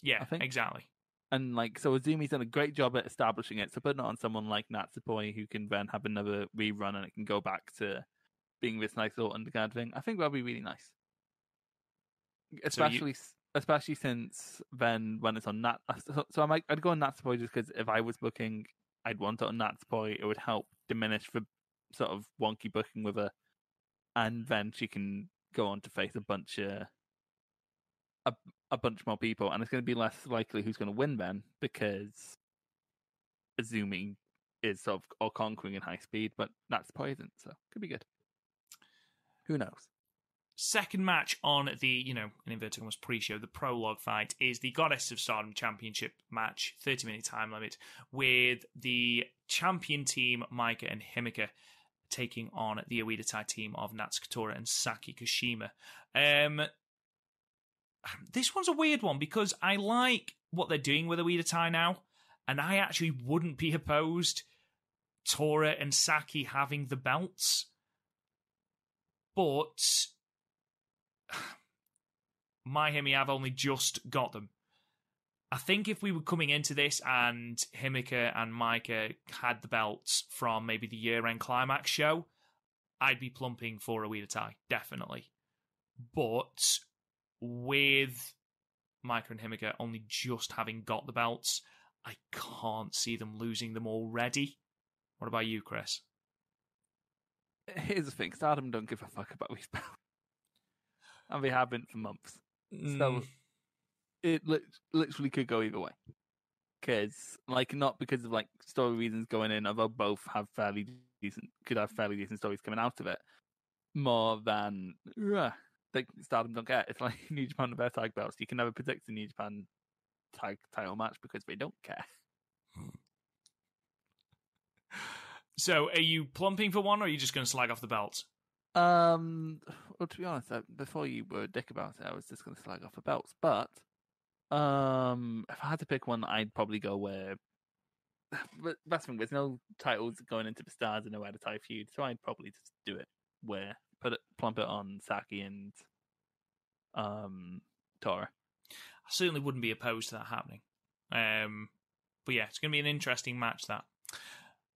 Yeah, I think. Exactly. And like, so Azumi's done a great job at establishing it. So putting it on someone like Natsupoi, who can then have another rerun and it can go back to being this nice little undercard thing, I think that'll be really nice. Especially since then when it's on Nat. So I'd go on Natsupoi just because if I was booking, I'd want it on Natsupoi. It would help diminish the sort of wonky booking with her. And then she can go on to face a bunch more people, and it's going to be less likely who's going to win then, because Azumi is sort of all conquering in high speed, but that's poison, so could be good. Who knows? Second match on the, in inverted commas pre-show, the prologue fight, is the Goddess of Stardom Championship match, 30-minute time limit, with the champion team, Maika and Himeka, taking on the Oedo Tai team of Natsuko and Saki Kashima. This one's a weird one because I like what they're doing with Oedo Tai now, and I actually wouldn't be opposed Tora and Saki having the belts. But my Himi have only just got them. I think if we were coming into this and Himeka and Maika had the belts from maybe the year-end climax show, I'd be plumping for Oedo Tai, definitely. But with Maika and Himeka only just having got the belts, I can't see them losing them already. What about you, Chris? Here's the thing, Stardom don't give a fuck about these belts. And they haven't for months. So it literally could go either way. Not because of story reasons going in, although both have could have fairly decent stories coming out of it, more than Stardom don't care. It's like New Japan with their tag belts. You can never predict the New Japan tag title match because they don't care. So, are you plumping for one, or are you just going to slag off the belts? Well, to be honest, before you were a dick about it, I was just going to slag off the belts. But if I had to pick one, I'd probably go where. But that's the thing. There's no titles going into the Stars and no Oedo Tai feud, so I'd probably just do it where plump it on Saki and Tora. I certainly wouldn't be opposed to that happening. But yeah, it's going to be an interesting match, that.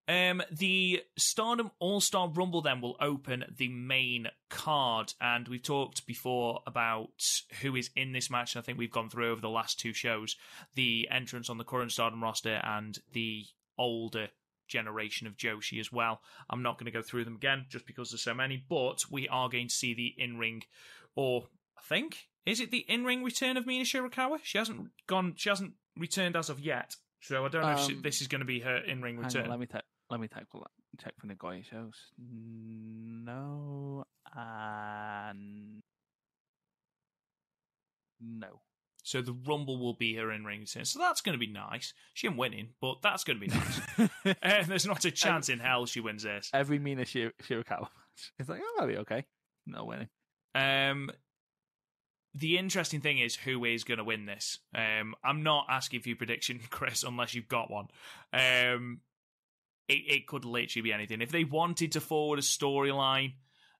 The Stardom All-Star Rumble then will open the main card, and we've talked before about who is in this match, and I think we've gone through over the last two shows, the entrance on the current Stardom roster and the older generation of Joshi as well. I'm not going to go through them again just because there's so many, but we are going to see the in-ring, or I think, is it the in-ring return of Mina Shirakawa? She hasn't returned as of yet, so I don't know if this is going to be her in-ring return. Let me check for Nagoya shows. No, and no. So the Rumble will be her in-ring return. So that's going to be nice. She ain't winning, but that's going to be nice. There's not a chance in hell she wins this. Every Mina Shirakawa match. It's like, oh, that'll be okay. No winning. The interesting thing is who is going to win this. I'm not asking for your prediction, Chris, unless you've got one. It could literally be anything. If they wanted to forward a storyline,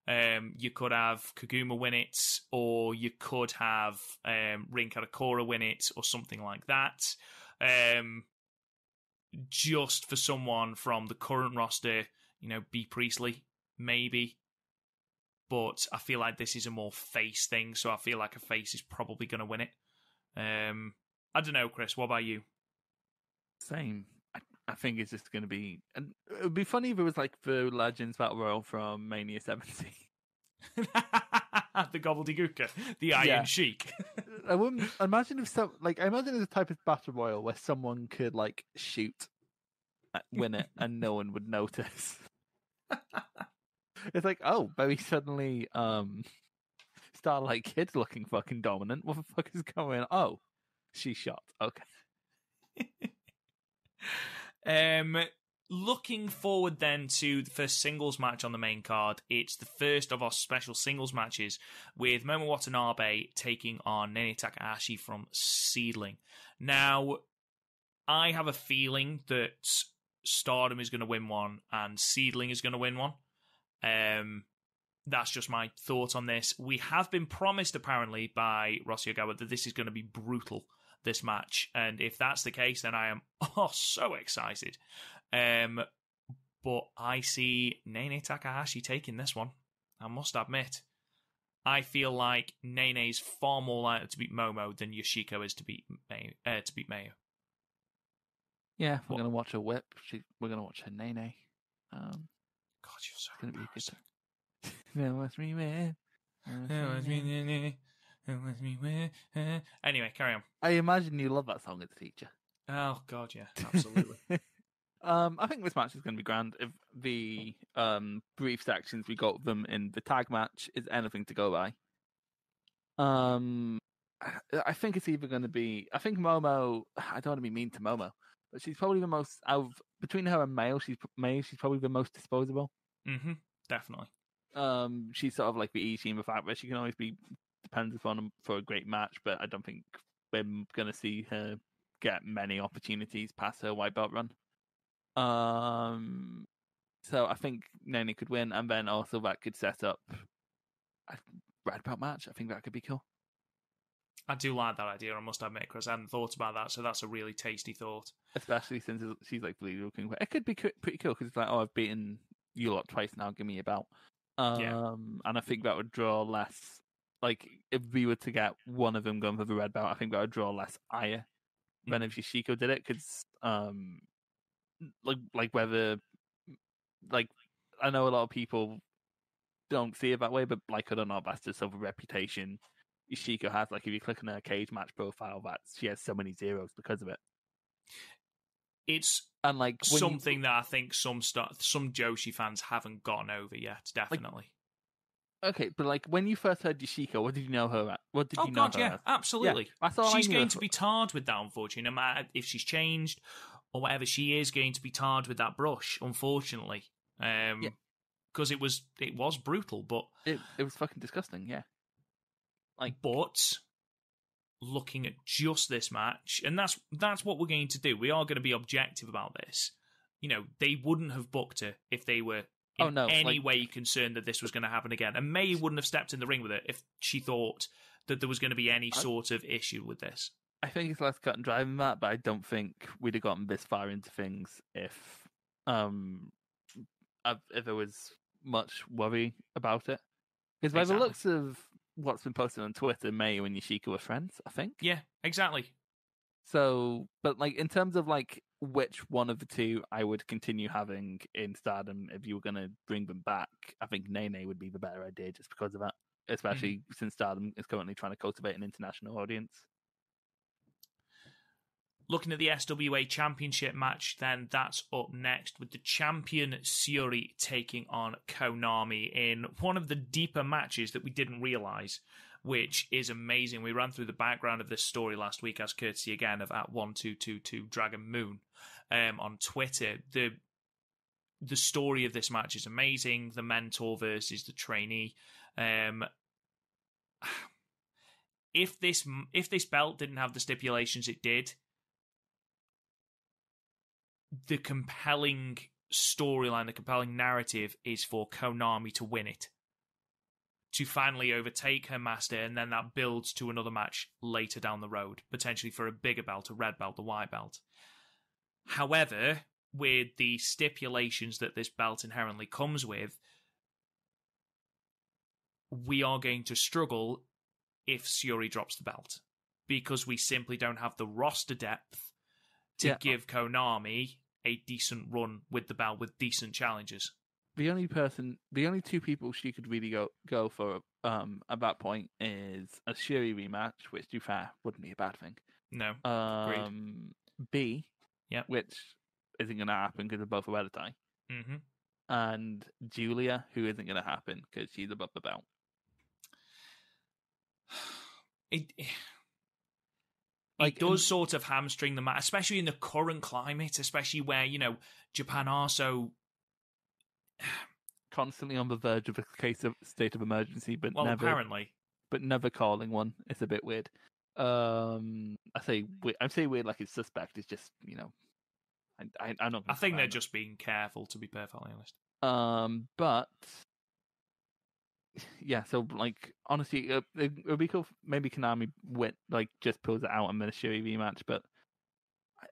you could have Kaguma win it, or you could have Rin Kadokura win it, or something like that. Just for someone from the current roster, B. Priestley, maybe. But I feel like this is a more face thing, so I feel like a face is probably going to win it. I don't know, Chris. What about you? Same. I think it's just going to be... And it would be funny if it was like the Legends Battle Royal from Mania 70. The gobbledygooker. The Iron Sheik. I wouldn't... Imagine if I imagine there's a type of Battle Royal where someone could, shoot, win it, and no one would notice. It's like, oh, very suddenly, Starlight Kid's looking fucking dominant. What the fuck is going on? Oh, she's shot. Okay. Looking forward then to the first singles match on the main card. It's the first of our special singles matches with Momo Watanabe taking on Nene Takahashi from Seedling. Now, I have a feeling that Stardom is going to win one and Seedling is going to win one. That's just my thought on this. We have been promised, apparently, by Rossi Ogawa that this is going to be brutal, this match. And if that's the case, then I am so excited. But I see Nene Takahashi taking this one, I must admit. I feel like Nene is far more likely to beat Momo than Yashiko is to beat Mayo. Yeah, we're going to watch her whip. We're going to watch her Nene. God, you're so going to be good. That was me, man. Anyway, carry on. I imagine you love that song as a teacher. Oh, God, yeah, absolutely. I think this match is going to be grand. If the brief sections we got them in the tag match is anything to go by. I think it's either going to be... I think Momo... I don't want to be mean to Momo, but she's probably the most... between her and Mayo, she's probably the most disposable. Mm-hmm, definitely. She's sort of like the easy in the fact that she can always be depended upon for a great match, but I don't think we're going to see her get many opportunities past her white belt run. So I think Nene could win, and then also that could set up a red belt match. I think that could be cool. I do like that idea, I must admit, because I hadn't thought about that, so that's a really tasty thought. Especially since she's like bleeding looking. It could be pretty cool, because it's like, oh, I've beaten you lot twice now, give me a belt. And I think that would draw less, like, if we were to get one of them going for the red belt, I think that would draw less ire than if Yashiko did it, because, like whether, like, I know a lot of people don't see it that way, but like, I don't know, that's just sort of a reputation Yashiko has. Like, if you click on her cage match profile, that she has so many zeros because of it. It's something that I think some Joshi fans haven't gotten over yet. Definitely. Okay, but like when you first heard Yashiko, what did you know her at? What did you know her yeah, as? Absolutely. Yeah, she's going to be tarred with that, unfortunately. No matter if she's changed or whatever, she is going to be tarred with that brush, unfortunately. Because it was brutal, but it was fucking disgusting. Yeah. But looking at just this match, and that's what we're going to do. We are going to be objective about this. They wouldn't have booked her if they were in any way concerned that this was going to happen again. And May wouldn't have stepped in the ring with it if she thought that there was going to be any sort of issue with this. I think it's less cut and dry than that, but I don't think we'd have gotten this far into things if if there was much worry about it. Because by the Exactly. looks of what's been posted on Twitter, Mayu and Yashiko were friends, I think. Yeah, exactly. So, but like in terms of like which one of the two I would continue having in Stardom if you were going to bring them back, I think Nene would be the better idea just because of that, especially since Stardom is currently trying to cultivate an international audience. Looking at the SWA Championship match, then that's up next with the champion Syuri taking on Konami in one of the deeper matches that we didn't realise, which is amazing. We ran through the background of this story last week as courtesy again of @1222 Dragon Moon on Twitter. The story of this match is amazing. The mentor versus the trainee. If this belt didn't have the stipulations it did, the compelling storyline, the compelling narrative is for Konami to win it, to finally overtake her master, and then that builds to another match later down the road, potentially for a bigger belt, a red belt, a white belt. However, with the stipulations that this belt inherently comes with, we are going to struggle if Syuri drops the belt, because we simply don't have the roster depth to give Konami a decent run with the belt with decent challenges. The only two people she could really go for at that point is a Syuri rematch, which to be fair wouldn't be a bad thing. No, agreed. B, yep, which isn't going to happen because they're both Oedo Tai. Mm-hmm. And Julia, who isn't going to happen because she's above the belt. It does sort of hamstring the match, especially in the current climate, especially where, Japan are so constantly on the verge of a case of state of emergency, but never calling one. It's a bit weird. I say weird like it's suspect. It's just, I'm not. I think they're just being careful, to be perfectly honest. But yeah, so like honestly, it would be cool if maybe Konami just pulls it out and then a Syuri rematch, but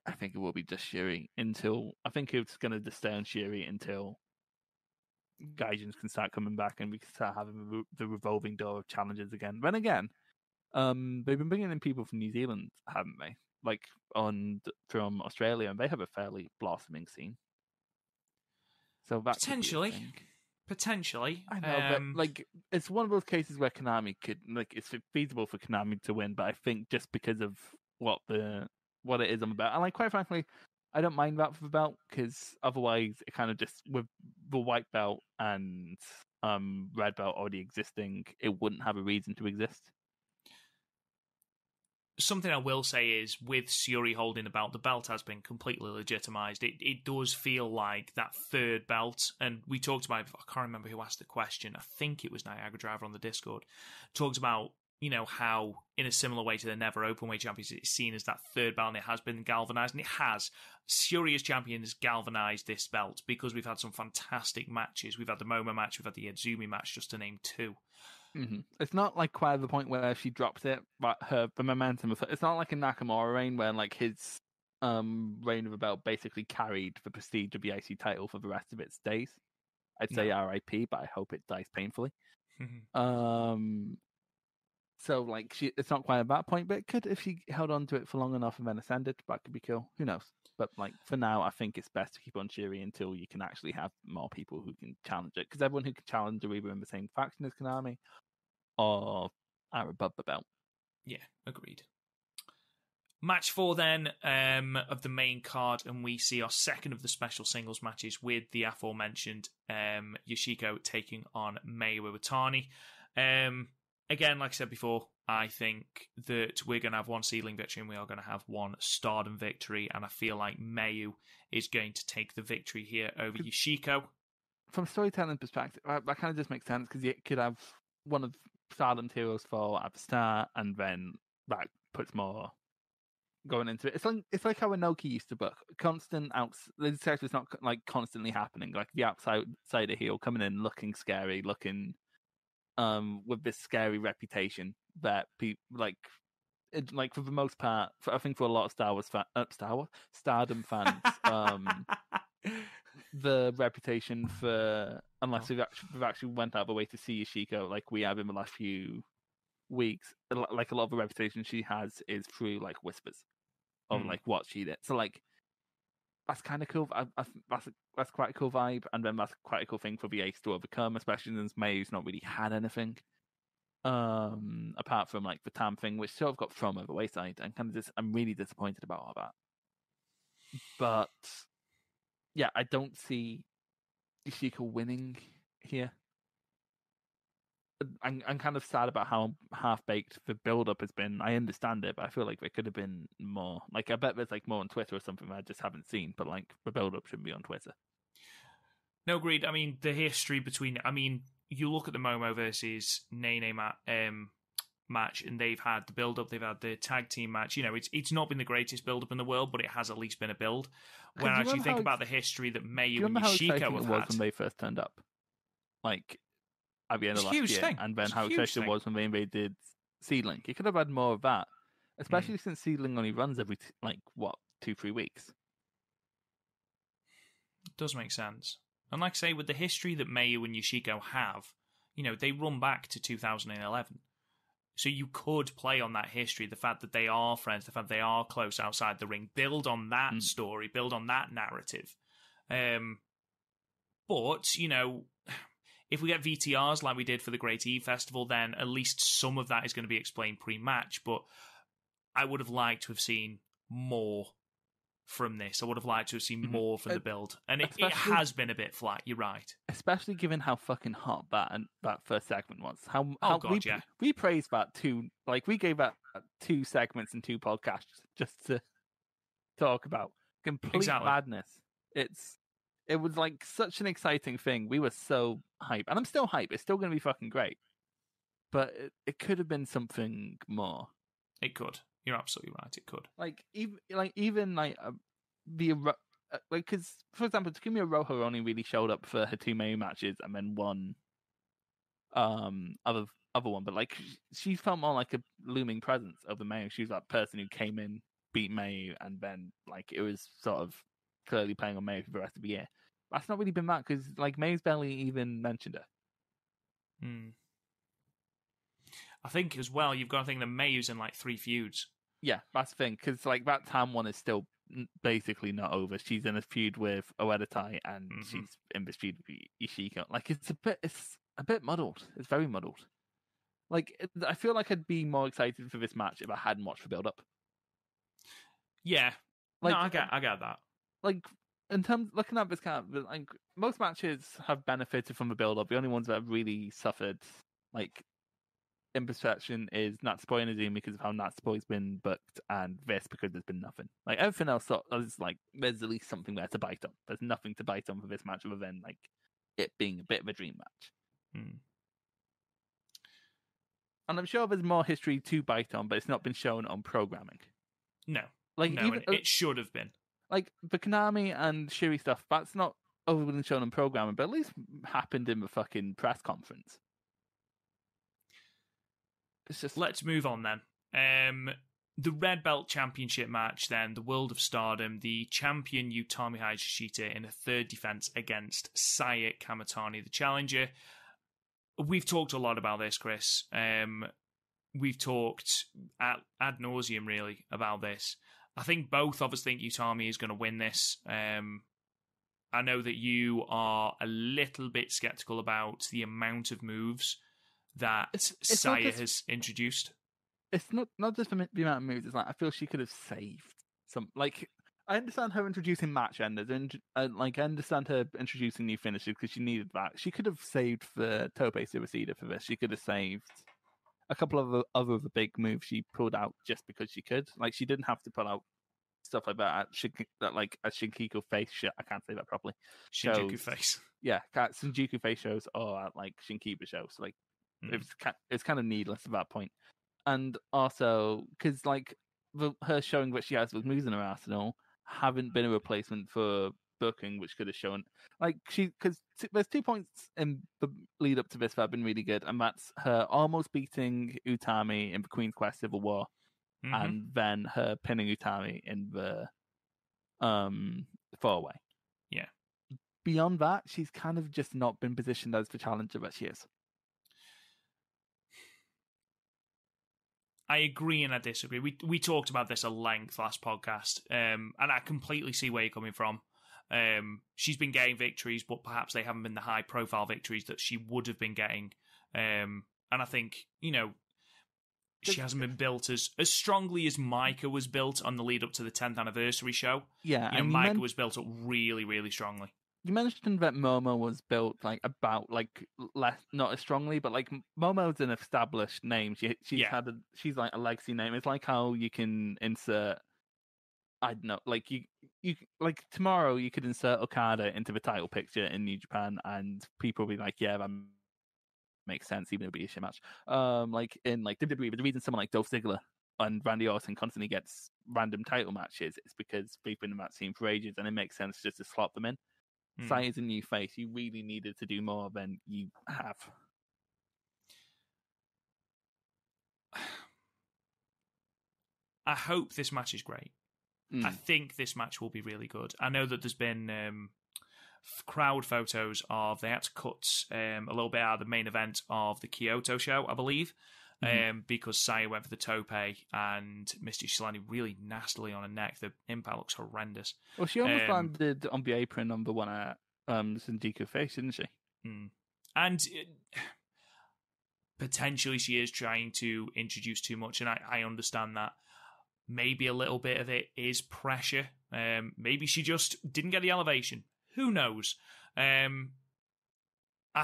I think it will be just Syuri until I think it's going to just stay on Syuri until Gaijins can start coming back and we can start having the revolving door of challenges again. Then again, they've been bringing in people from New Zealand, haven't they? Like from Australia, and they have a fairly blossoming scene. So that Potentially. I know, but it's one of those cases where Konami could it's feasible for Konami to win, but I think just because of what it is on the belt, and quite frankly, I don't mind that for the belt because otherwise it kind of just with the white belt and red belt already existing, it wouldn't have a reason to exist. Something I will say is, with Syuri holding the belt has been completely legitimized. It does feel like that third belt, and we talked about, I can't remember who asked the question, I think it was Niagara Driver on the Discord, talked about, how in a similar way to the Never Openweight Champions, it's seen as that third belt, and it has been galvanized, and it has. Syuri as champion has galvanized this belt, because we've had some fantastic matches. We've had the Momo match, we've had the Idzumi match, just to name two. Mm-hmm. It's not quite the point where she drops it, but the momentum. It's not like a Nakamura reign where his reign of the belt basically carried the prestige of the IC title for the rest of its days. I'd say RIP, but I hope it dies painfully. So it's not quite at that point, but it could if she held on to it for long enough and then ascended. That could be cool. Who knows? But for now, I think it's best to keep on Syuri until you can actually have more people who can challenge it. Because everyone who can challenge are either in the same faction as Konami or are above the belt. Yeah, agreed. Match 4 then of the main card, and we see our second of the special singles matches with the aforementioned Yashiko taking on Mayweathertani. Again, like I said before, I think that we're going to have one seedling victory and we are going to have one Stardom victory, and I feel like Mayu is going to take the victory here over Yashiko. From storytelling perspective, that kind of just makes sense because you could have one of Stardom's heroes fall at the start, and then that puts more going into it. It's like how Inoki used to book constant the sex is not constantly happening. Like the outsider heel coming in looking scary, looking with this scary reputation that people for the most part, I think for a lot of Stardom fans, the reputation for, unless we've actually went out of the way to see Yashiko like we have in the last few weeks, like a lot of the reputation she has is through like whispers of like what she did. So like that's kind of cool. That's quite a cool vibe, and then that's quite a cool thing for the Ace to overcome, especially since Mayu's not really had anything. Apart from like the Tam thing, which sort of got thrown over the wayside, and kind of I'm really disappointed about all that. But yeah, I don't see Yashiko winning here. I'm kind of sad about how half baked the build up has been. I understand it, but I feel like there could have been more. Like I bet there's like more on Twitter or something that I just haven't seen. But like the build up shouldn't be on Twitter. No, agreed. I mean, the history between. I mean, you look at the Momo versus Nene match, and they've had the build up. They've had the tag team match. You know, it's not been the greatest build up in the world, but it has at least been a build. Whereas you think about the history that Mayu and Yashiko have had when they first turned up, like at the end of last year, thing. And then how exciting it was when they invaded Seedling. You could have had more of that, especially since Seedling only runs every 2-3 weeks. It does make sense. And like I say, with the history that Mayu and Yashiko have, you know, they run back to 2011. So you could play on that history, the fact that they are friends, the fact that they are close outside the ring, build on that story, build on that narrative. But, you know, if we get VTRs like we did for the Great Eve Festival, then at least some of that is going to be explained pre-match. But I would have liked to have seen more from this. I would have liked to have seen more from the build. And it has been a bit flat, you're right. Especially given how fucking hot that first segment was. We praised that too. Like, we gave that 2 segments and 2 podcasts just to talk about. Complete madness. It was like such an exciting thing. We were so hyped. And I'm still hyped. It's still going to be fucking great. But it could have been something more. It could. You're absolutely right. It could. Because for example, Takumi Rojo only really showed up for her 2 Mayu matches and then one other one. But like she felt more like a looming presence over Mayu. She was that person who came in, beat Mayu, and then like it was sort of clearly playing on Mayu for the rest of the year. That's not really been that because like Mayu's barely even mentioned her. I think as well, you've got to think that Mayu's in like 3 feuds. Yeah, that's the thing, because like that Tam one is still basically not over. She's in a feud with Oedo Tai, and she's in this feud with Yashiko. Like it's a bit muddled. It's very muddled. Like I feel like I'd be more excited for this match if I hadn't watched the build up. Yeah, like, no, I get that. Like in terms looking at this kind of like most matches have benefited from the build up. The only ones that have really suffered, like in perception, is Natsupoi and Azumi because of how Natsupoi's been booked, and this because there's been nothing. Like everything else is like there's at least something there to bite on. There's nothing to bite on for this match other than like it being a bit of a dream match. And I'm sure there's more history to bite on, but it's not been shown on programming. No, like no, even, it should have been. Like the Konami and Shiri stuff, that's not over been shown on programming, but at least happened in the fucking press conference. It's just... Let's move on then. The Red Belt Championship match then, the World of Stardom, the champion Utami Hayashishita in a 3rd defense against Saya Kamitani, the challenger. We've talked a lot about this, Chris. We've talked ad nauseum, really, about this. I think both of us think Utami is going to win this. I know that you are a little bit skeptical about the amount of moves that Saya has introduced. It's not just the amount of moves. It's like I feel she could have saved some. Like I understand her introducing match enders, and like I understand her introducing new finishes because she needed that. She could have saved the Tope Suicida for this. She could have saved a couple of other big moves she pulled out just because she could. Like she didn't have to pull out stuff like that like a Shinjuku face shit. I can't say that properly. Shinjuku face. Yeah, Shinjuku face shows or at like Shinkiba shows. Like it's kind of needless at that point. And also because like her showing what she has with moves in her arsenal haven't been a replacement for booking, which could have shown like because there's 2 points in the lead up to this that have been really good, and that's her almost beating Utami in the Queen's Quest Civil War, and then her pinning Utami in the 4-way. Yeah, beyond that, she's kind of just not been positioned as the challenger that she is. I agree and I disagree. We talked about this at length last podcast, and I completely see where you're coming from. She's been getting victories, but perhaps they haven't been the high-profile victories that she would have been getting. And I think, she hasn't been built as strongly as Micah was built on the lead up to the 10th anniversary show. Yeah, and Micah was built up really, really strongly. You mentioned that Momo was built less, not as strongly, but Momo's an established name. She's like a legacy name. It's like how you can insert, I don't know, you tomorrow you could insert Okada into the title picture in New Japan, and people will be like, yeah, that makes sense, even if it'll be a shit match. In WWE, the reason someone like Dolph Ziggler and Randy Orton constantly gets random title matches is because they've been in that scene for ages, and it makes sense just to slot them in. Saya's a new face. You really needed to do more than you have. I hope this match is great. I think this match will be really good. I know that there's been crowd photos they had to cut a little bit out of the main event of the Kyoto show, I believe, because Saya went for the tope and Misty landed really nastily on her neck. The impact looks horrendous. Well, she almost landed on the apron on the one at Sindiko face, didn't she? And potentially she is trying to introduce too much, and I understand that. Maybe a little bit of it is pressure. Maybe she just didn't get the elevation. Who knows? I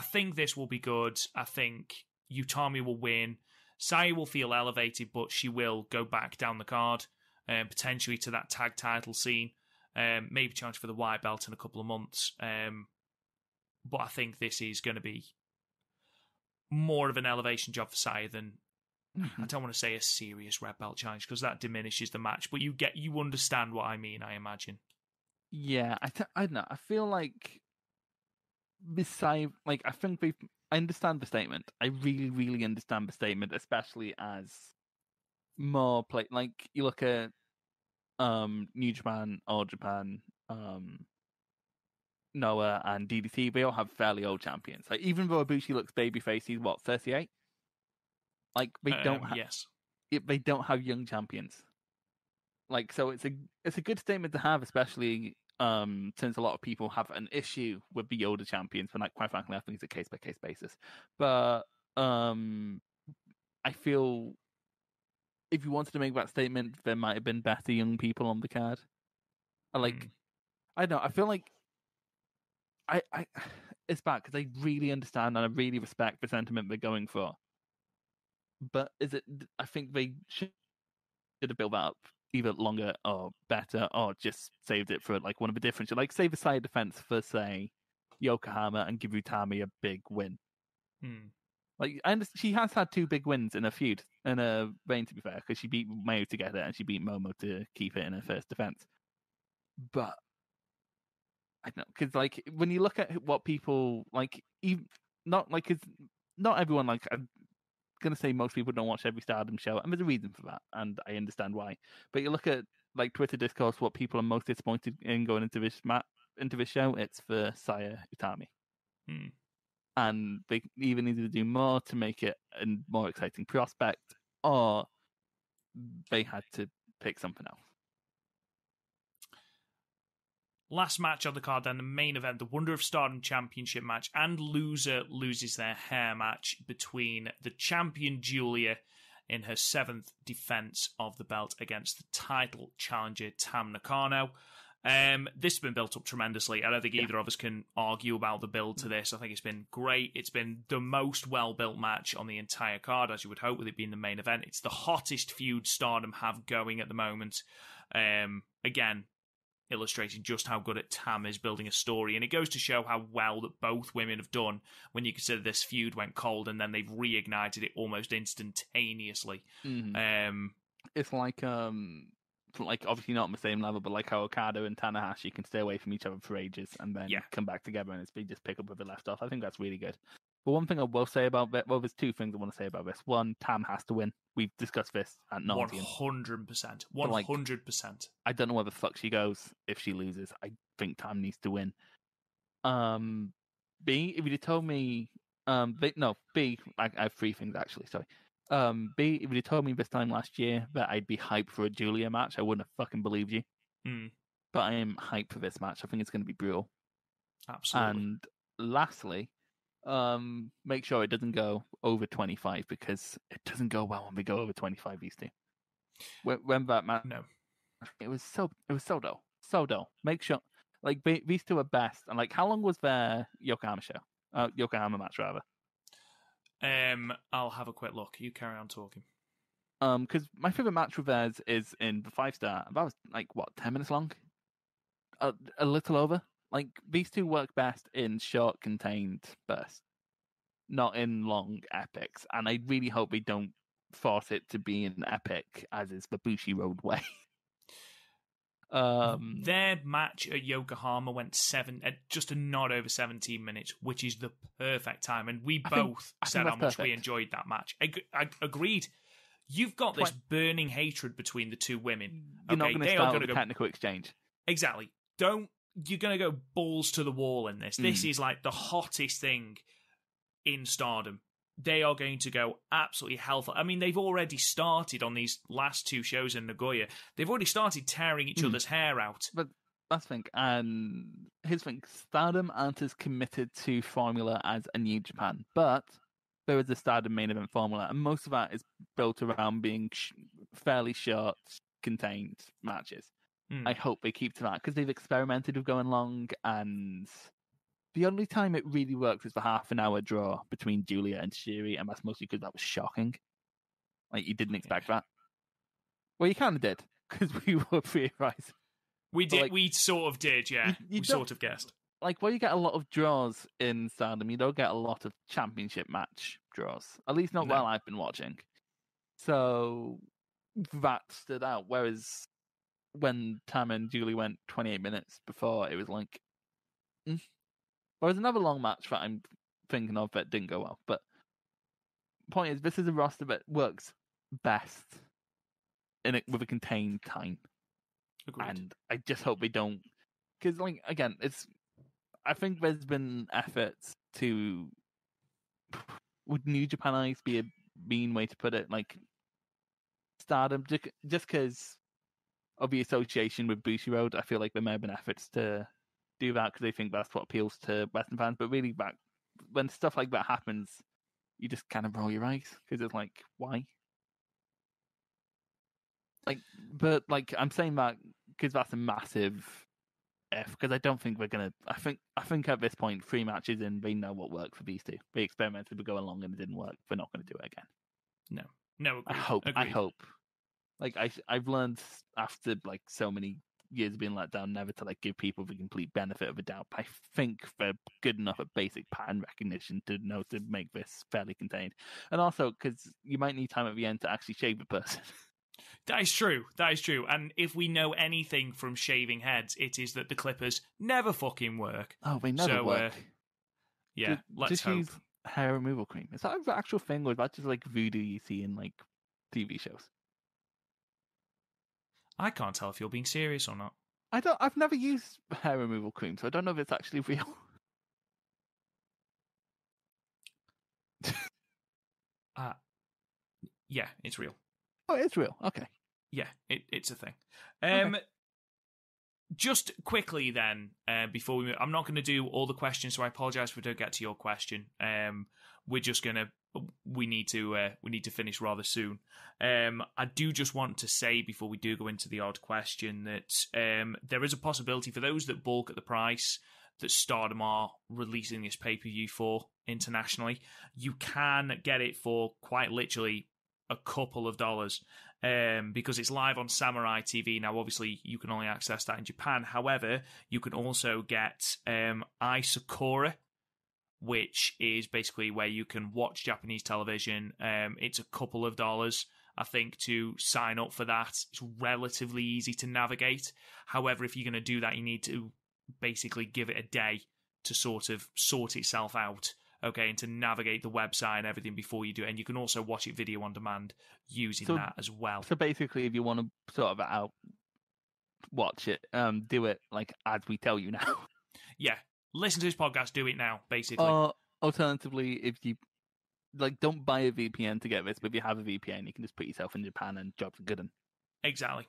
think this will be good. I think Utami will win. Saya will feel elevated, but she will go back down the card, potentially to that tag title scene. Maybe challenge for the white belt in a couple of months. But I think this is going to be more of an elevation job for Saya than, I don't want to say a serious red belt challenge because that diminishes the match, but you understand what I mean, I imagine. Yeah, I don't know. I feel like beside, I think I understand the statement. I really, really understand the statement, especially as more you look at New Japan, All Japan, Noah and DDT, they all have fairly old champions. Even though Ibushi looks babyface, he's what, 38? They don't they don't have young champions. So it's a good statement to have, especially since a lot of people have an issue with the older champions, but quite frankly, I think it's a case by case basis. But I feel if you wanted to make that statement, there might have been better young people on the card. I don't know. I feel like I it's bad because I really understand and I really respect the sentiment they're going for. But I think they should have built that up either longer or better, or just saved it for one of the different, save a side defense for, say, Yokohama and give Utami a big win. She has had 2 big wins in a feud, in a reign, to be fair, because she beat Mayu to get it and she beat Momo to keep it in her first defense. But I don't know, because when you look at what people not everyone I'm gonna say most people don't watch every Stardom show, and there's a reason for that, and I understand why. But you look at Twitter discourse, what people are most disappointed in going into this show, it's for Saya Utami, and they either need to do more to make it a more exciting prospect, or they had to pick something else. Last match on the card, then, the main event, the Wonder of Stardom Championship match, and loser loses their hair match between the champion Julia in her 7th defense of the belt against the title challenger Tam Nakano. This has been built up tremendously. I don't think either of us can argue about the build to this. I think it's been great. It's been the most well-built match on the entire card, as you would hope, with it being the main event. It's the hottest feud Stardom have going at the moment. Again, illustrating just how good at Tam is building a story, and it goes to show how well that both women have done when you consider this feud went cold and then they've reignited it almost instantaneously. It's obviously not on the same level, but how Okada and Tanahashi can stay away from each other for ages and then come back together and just pick up where they left off. I think that's really good. But one thing I will say about this, there's 2 things I want to say about this. One, Tam has to win. We've discussed this at nauseam. 100%. 100%. I don't know where the fuck she goes if she loses. I think Tam needs to win. B, if you'd told me, B, I have three things actually. Sorry. B, if you'd told me this time last year that I'd be hyped for a Julia match, I wouldn't have fucking believed you. But I am hyped for this match. I think it's going to be brutal. Absolutely. And lastly, make sure it doesn't go over 25 because it doesn't go well when we go over 25 these two. When that match, no, it was so dull, so dull. Make sure like these two are best. And like, how long was their Yokohama match rather? I'll have a quick look. You carry on talking. Because my favorite match with theirs is in the 5-star. That was like what, 10 minutes long? A little over. Like these two work best in short, contained bursts, not in long epics. And I really hope they don't force it to be an epic, as is the Bushi Road way. Their match at Yokohama went just a nod over 17 minutes, which is the perfect time. And we both said how much we enjoyed that match. I agreed. You've got this burning hatred between the two women. You're not going to start with a technical exchange. Exactly. You're going to go balls to the wall in this. This is like the hottest thing in Stardom. They are going to go absolutely hellfire. I mean, they've already started on these last two shows in Nagoya. They've already started tearing each other's hair out. But that's the thing. And here's the thing. Stardom aren't as committed to formula as a New Japan. But there is a Stardom main event formula. And most of that is built around being fairly short, contained matches. I hope they keep to that because they've experimented with going long, and the only time it really works is the half-an-hour draw between Julia and Shiri, and that's mostly because that was shocking. Like, you didn't expect that. Well, you kind of did, because we were theorizing. We did. Like, we sort of did, yeah. We sort of guessed. Like, well, you get a lot of draws in Stardom. You don't get a lot of championship match draws. At least not while I've been watching. So that stood out. Whereas when Tam and Julie went 28 minutes before, it was like... Whereas another long match that I'm thinking of that didn't go well. But point is, this is a roster that works best with a contained time. Agreed. And I just hope they don't... Because, like, again, I think there's been efforts to... Would New Japan Ice be a mean way to put it? Like, Stardom, just because of the association with Bushi Road, I feel like there may have been efforts to do that because they think that's what appeals to Western fans. But really, when stuff like that happens, you just kind of roll your eyes because it's like, why? Like, but like I'm saying that because that's a massive F. Because I don't think we're gonna. I think at this point, 3 matches in, they know what worked for these two. They experimented with going along and it didn't work. They're not going to do it again. No. Agreed. I hope. Like I've learned after like so many years of being let down, never to like give people the complete benefit of the doubt. I think they're good enough at basic pattern recognition to know to make this fairly contained, and also because you might need time at the end to actually shave the person. That is true. And if we know anything from shaving heads, it is that the clippers never fucking work. Oh, they never work. Yeah, let's hope. Use hair removal cream. Is that an actual thing, or is that just like voodoo you see in like TV shows? I can't tell if you're being serious or not. I've never used hair removal cream, so I don't know if it's actually real. Yeah, it's real. Oh, it's real. Okay. Yeah, it's a thing. Okay. Just quickly then, before we move, I'm not going to do all the questions, so I apologise if we don't get to your question. We're just gonna. We need to finish rather soon. I do just want to say before we do go into the odd question that there is a possibility for those that balk at the price that Stardom are releasing this pay-per-view for internationally. You can get it for quite literally a couple of dollars because it's live on Samurai TV. Now, obviously, you can only access that in Japan. However, you can also get iSakura, which is basically where you can watch Japanese television. It's a couple of dollars, I think, to sign up for that. It's relatively easy to navigate. However, if you're going to do that, you need to basically give it a day to sort of sort itself out, okay, and to navigate the website and everything before you do it. And you can also watch it video on demand using that as well. So basically, if you want to sort of watch it, do it like as we tell you now. Yeah. listen to his podcast, do it now, basically. Or alternatively, if you don't buy a VPN to get this, but if you have a VPN, you can just put yourself in Japan and jobs are good. Exactly.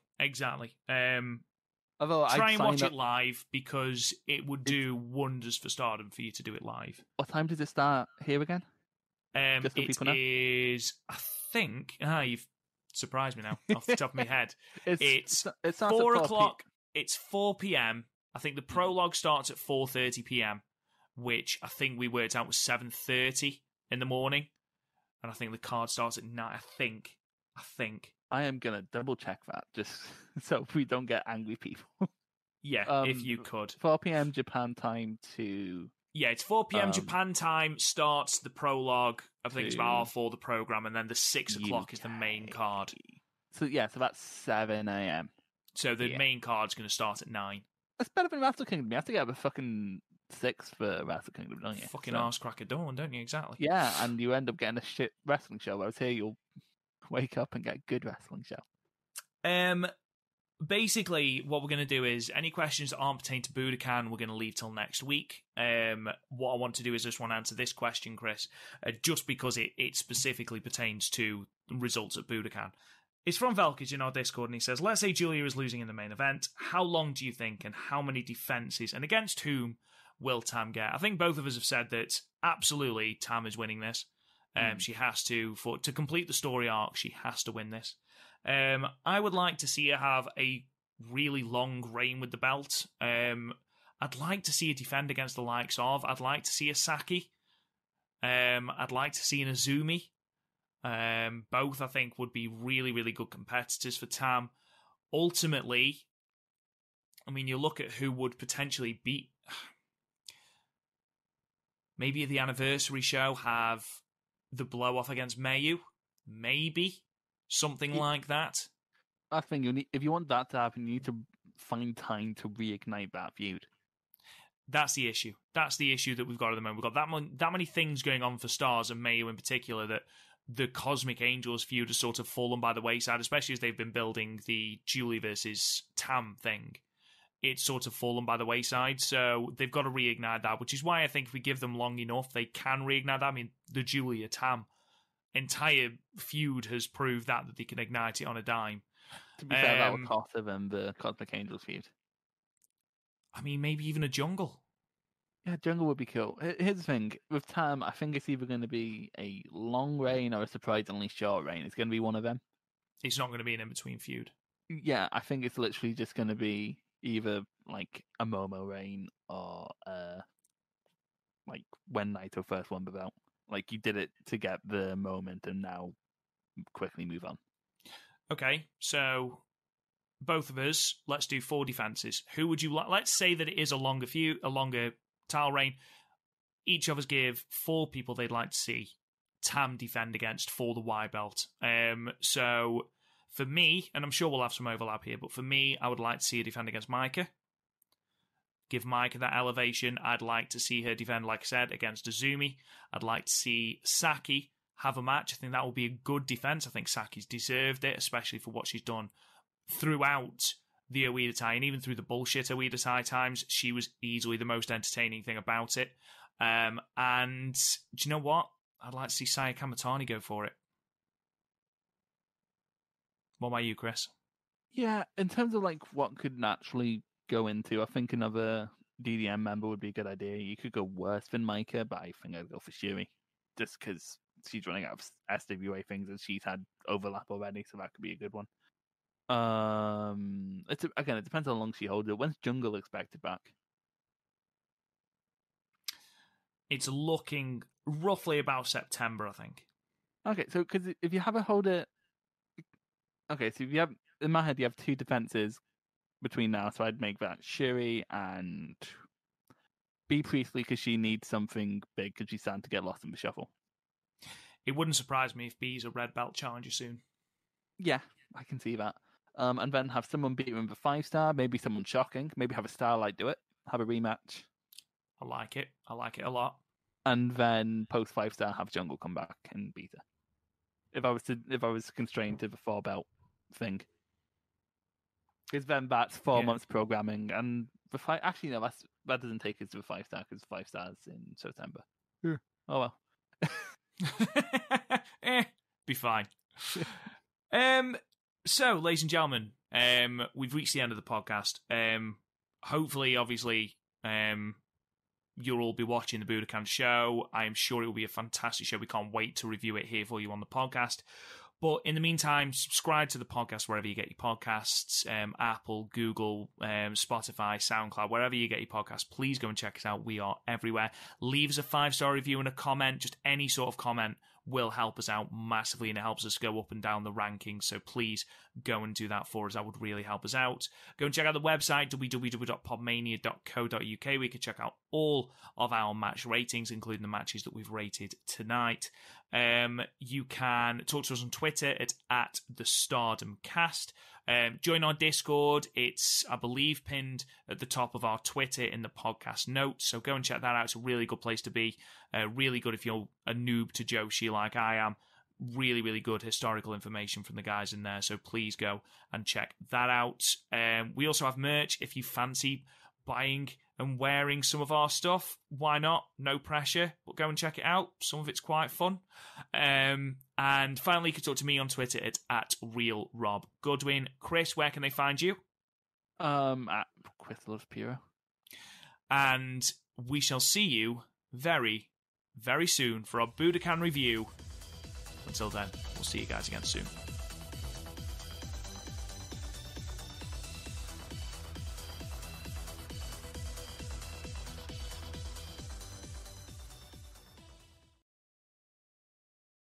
Although try and watch it live because it would do wonders for Stardom for you to do it live. What time does it start here again? It is, I think. You've surprised me now off the top of my head. It's 4 o'clock. It's 4 p.m. I think the prologue starts at 4:30 p.m., which I think we worked out was 7:30 in the morning, and I think the card starts at 9. I think. I am gonna double check that just so we don't get angry people. Yeah, if you could. 4 p.m. Japan time to. Yeah, it's 4 p.m. Japan time, starts the prologue. I think it's about half the program, and then the 6 o'clock is the main card. So that's 7 a.m. So the main card's going to start at 9. That's better than Wrestle Kingdom. You have to get up at fucking 6 for Wrestle Kingdom, don't you? Fucking arse crack of dawn, don't you? Exactly. Yeah, and you end up getting a shit wrestling show, whereas here you'll wake up and get a good wrestling show. Basically, what we're going to do is any questions that aren't pertaining to Budokan, we're going to leave till next week. What I want to do is just want to answer this question, Chris, just because it specifically pertains to results at Budokan. It's from Velkage in our Discord, and he says, let's say Julia is losing in the main event. How long do you think, and how many defenses, and against whom will Tam get? I think both of us have said that absolutely Tam is winning this. She has to complete the story arc, she has to win this. I would like to see her have a really long reign with the belt. I'd like to see her defend against the likes of. I'd like to see a Saki. I'd like to see an Azumi. Both, I think, would be really, really good competitors for Tam. Ultimately, I mean, you look at who would potentially beat. Maybe at the anniversary show, have the blow off against Mayu. Maybe. Something like that. I think if you want that to happen, you need to find time to reignite that feud. That's the issue. That's the issue that we've got at the moment. We've got that many things going on for Stars and Mayu in particular that the Cosmic Angels feud has sort of fallen by the wayside, especially as they've been building the Julie versus Tam thing. It's sort of fallen by the wayside, so they've got to reignite that, which is why I think if we give them long enough, they can reignite that. I mean, the Julia Tam entire feud has proved that they can ignite it on a dime. To be fair, that was hotter than the Cosmic Angels feud. I mean, maybe even a Jungle. Yeah, Jungle would be cool. Here's the thing. With Tam, I think it's either going to be a long reign or a surprisingly short reign. It's going to be one of them. It's not going to be an in-between feud. Yeah, I think it's literally just going to be either like a Momo reign or like when Naito first won the belt. Like, you did it to get the moment and now quickly move on. Okay, so both of us, let's do 4 defenses. Who would you like? Let's say that it is a longer feud, a longer title reign. Each of us give 4 people they'd like to see Tam defend against for the Y belt. So for me, and I'm sure we'll have some overlap here, but for me, I would like to see her defend against Maika. Give Maika that elevation. I'd like to see her defend, like I said, against Azumi. I'd like to see Saki have a match. I think that will be a good defense. I think Saki's deserved it, especially for what she's done throughout the Oedo Tai, and even through the bullshit Oedo Tai times. She was easily the most entertaining thing about it. And do you know what? I'd like to see Saya Kamitani go for it. What about you, Chris? Yeah, in terms of like what could naturally go into, I think another DDM member would be a good idea. You could go worse than Maika, but I think I'd go for Shuri, just because she's running out of SWA things and she's had overlap already, so that could be a good one. It depends how long she holds it. When's Jungle expected back? It's looking roughly about September, I think. Okay, so because if you have a hold it, okay, so if you have in my head you have 2 defenses between now, so I'd make that Shuri and Bea Priestley because she needs something big because she's starting to get lost in the shuffle. It wouldn't surprise me if Bea's a red belt challenger soon. Yeah, I can see that. And then have someone beat him with a 5-star, maybe someone shocking, maybe have a Starlight do it, have a rematch. I like it a lot. And then post 5-star have Jungle come back and beat her. If I was constrained to the 4-belt thing. Because then that's 4 months programming, and the five. Actually, no, that doesn't take us to the 5-star because 5 stars in September. Oh well. Be fine. So, ladies and gentlemen, we've reached the end of the podcast. Hopefully, obviously, you'll all be watching the Budokan show. I am sure it will be a fantastic show. We can't wait to review it here for you on the podcast. But in the meantime, subscribe to the podcast wherever you get your podcasts, Apple, Google, Spotify, SoundCloud, wherever you get your podcasts. Please go and check us out. We are everywhere. Leave us a 5-star review and a comment. Just any sort of comment will help us out massively, and it helps us go up and down the rankings. So please go and do that for us. That would really help us out. Go and check out the website, www.podmania.co.uk. We can check out all of our match ratings, including the matches that we've rated tonight. You can talk to us on Twitter at the Stardom Cast. Join our Discord. It's, I believe, pinned at the top of our Twitter in the podcast notes. So go and check that out. It's a really good place to be. Really good if you're a noob to Joshi like I am. Really, really good historical information from the guys in there. So please go and check that out. We also have merch if you fancy buying and wearing some of our stuff. Why not? No pressure, but go and check it out. Some of it's quite fun. And finally, you can talk to me on Twitter at RealRobGoodwin. Chris, where can they find you? At Chris Loves Piro. And we shall see you very, very soon for our Budokan review. Until then, we'll see you guys again soon.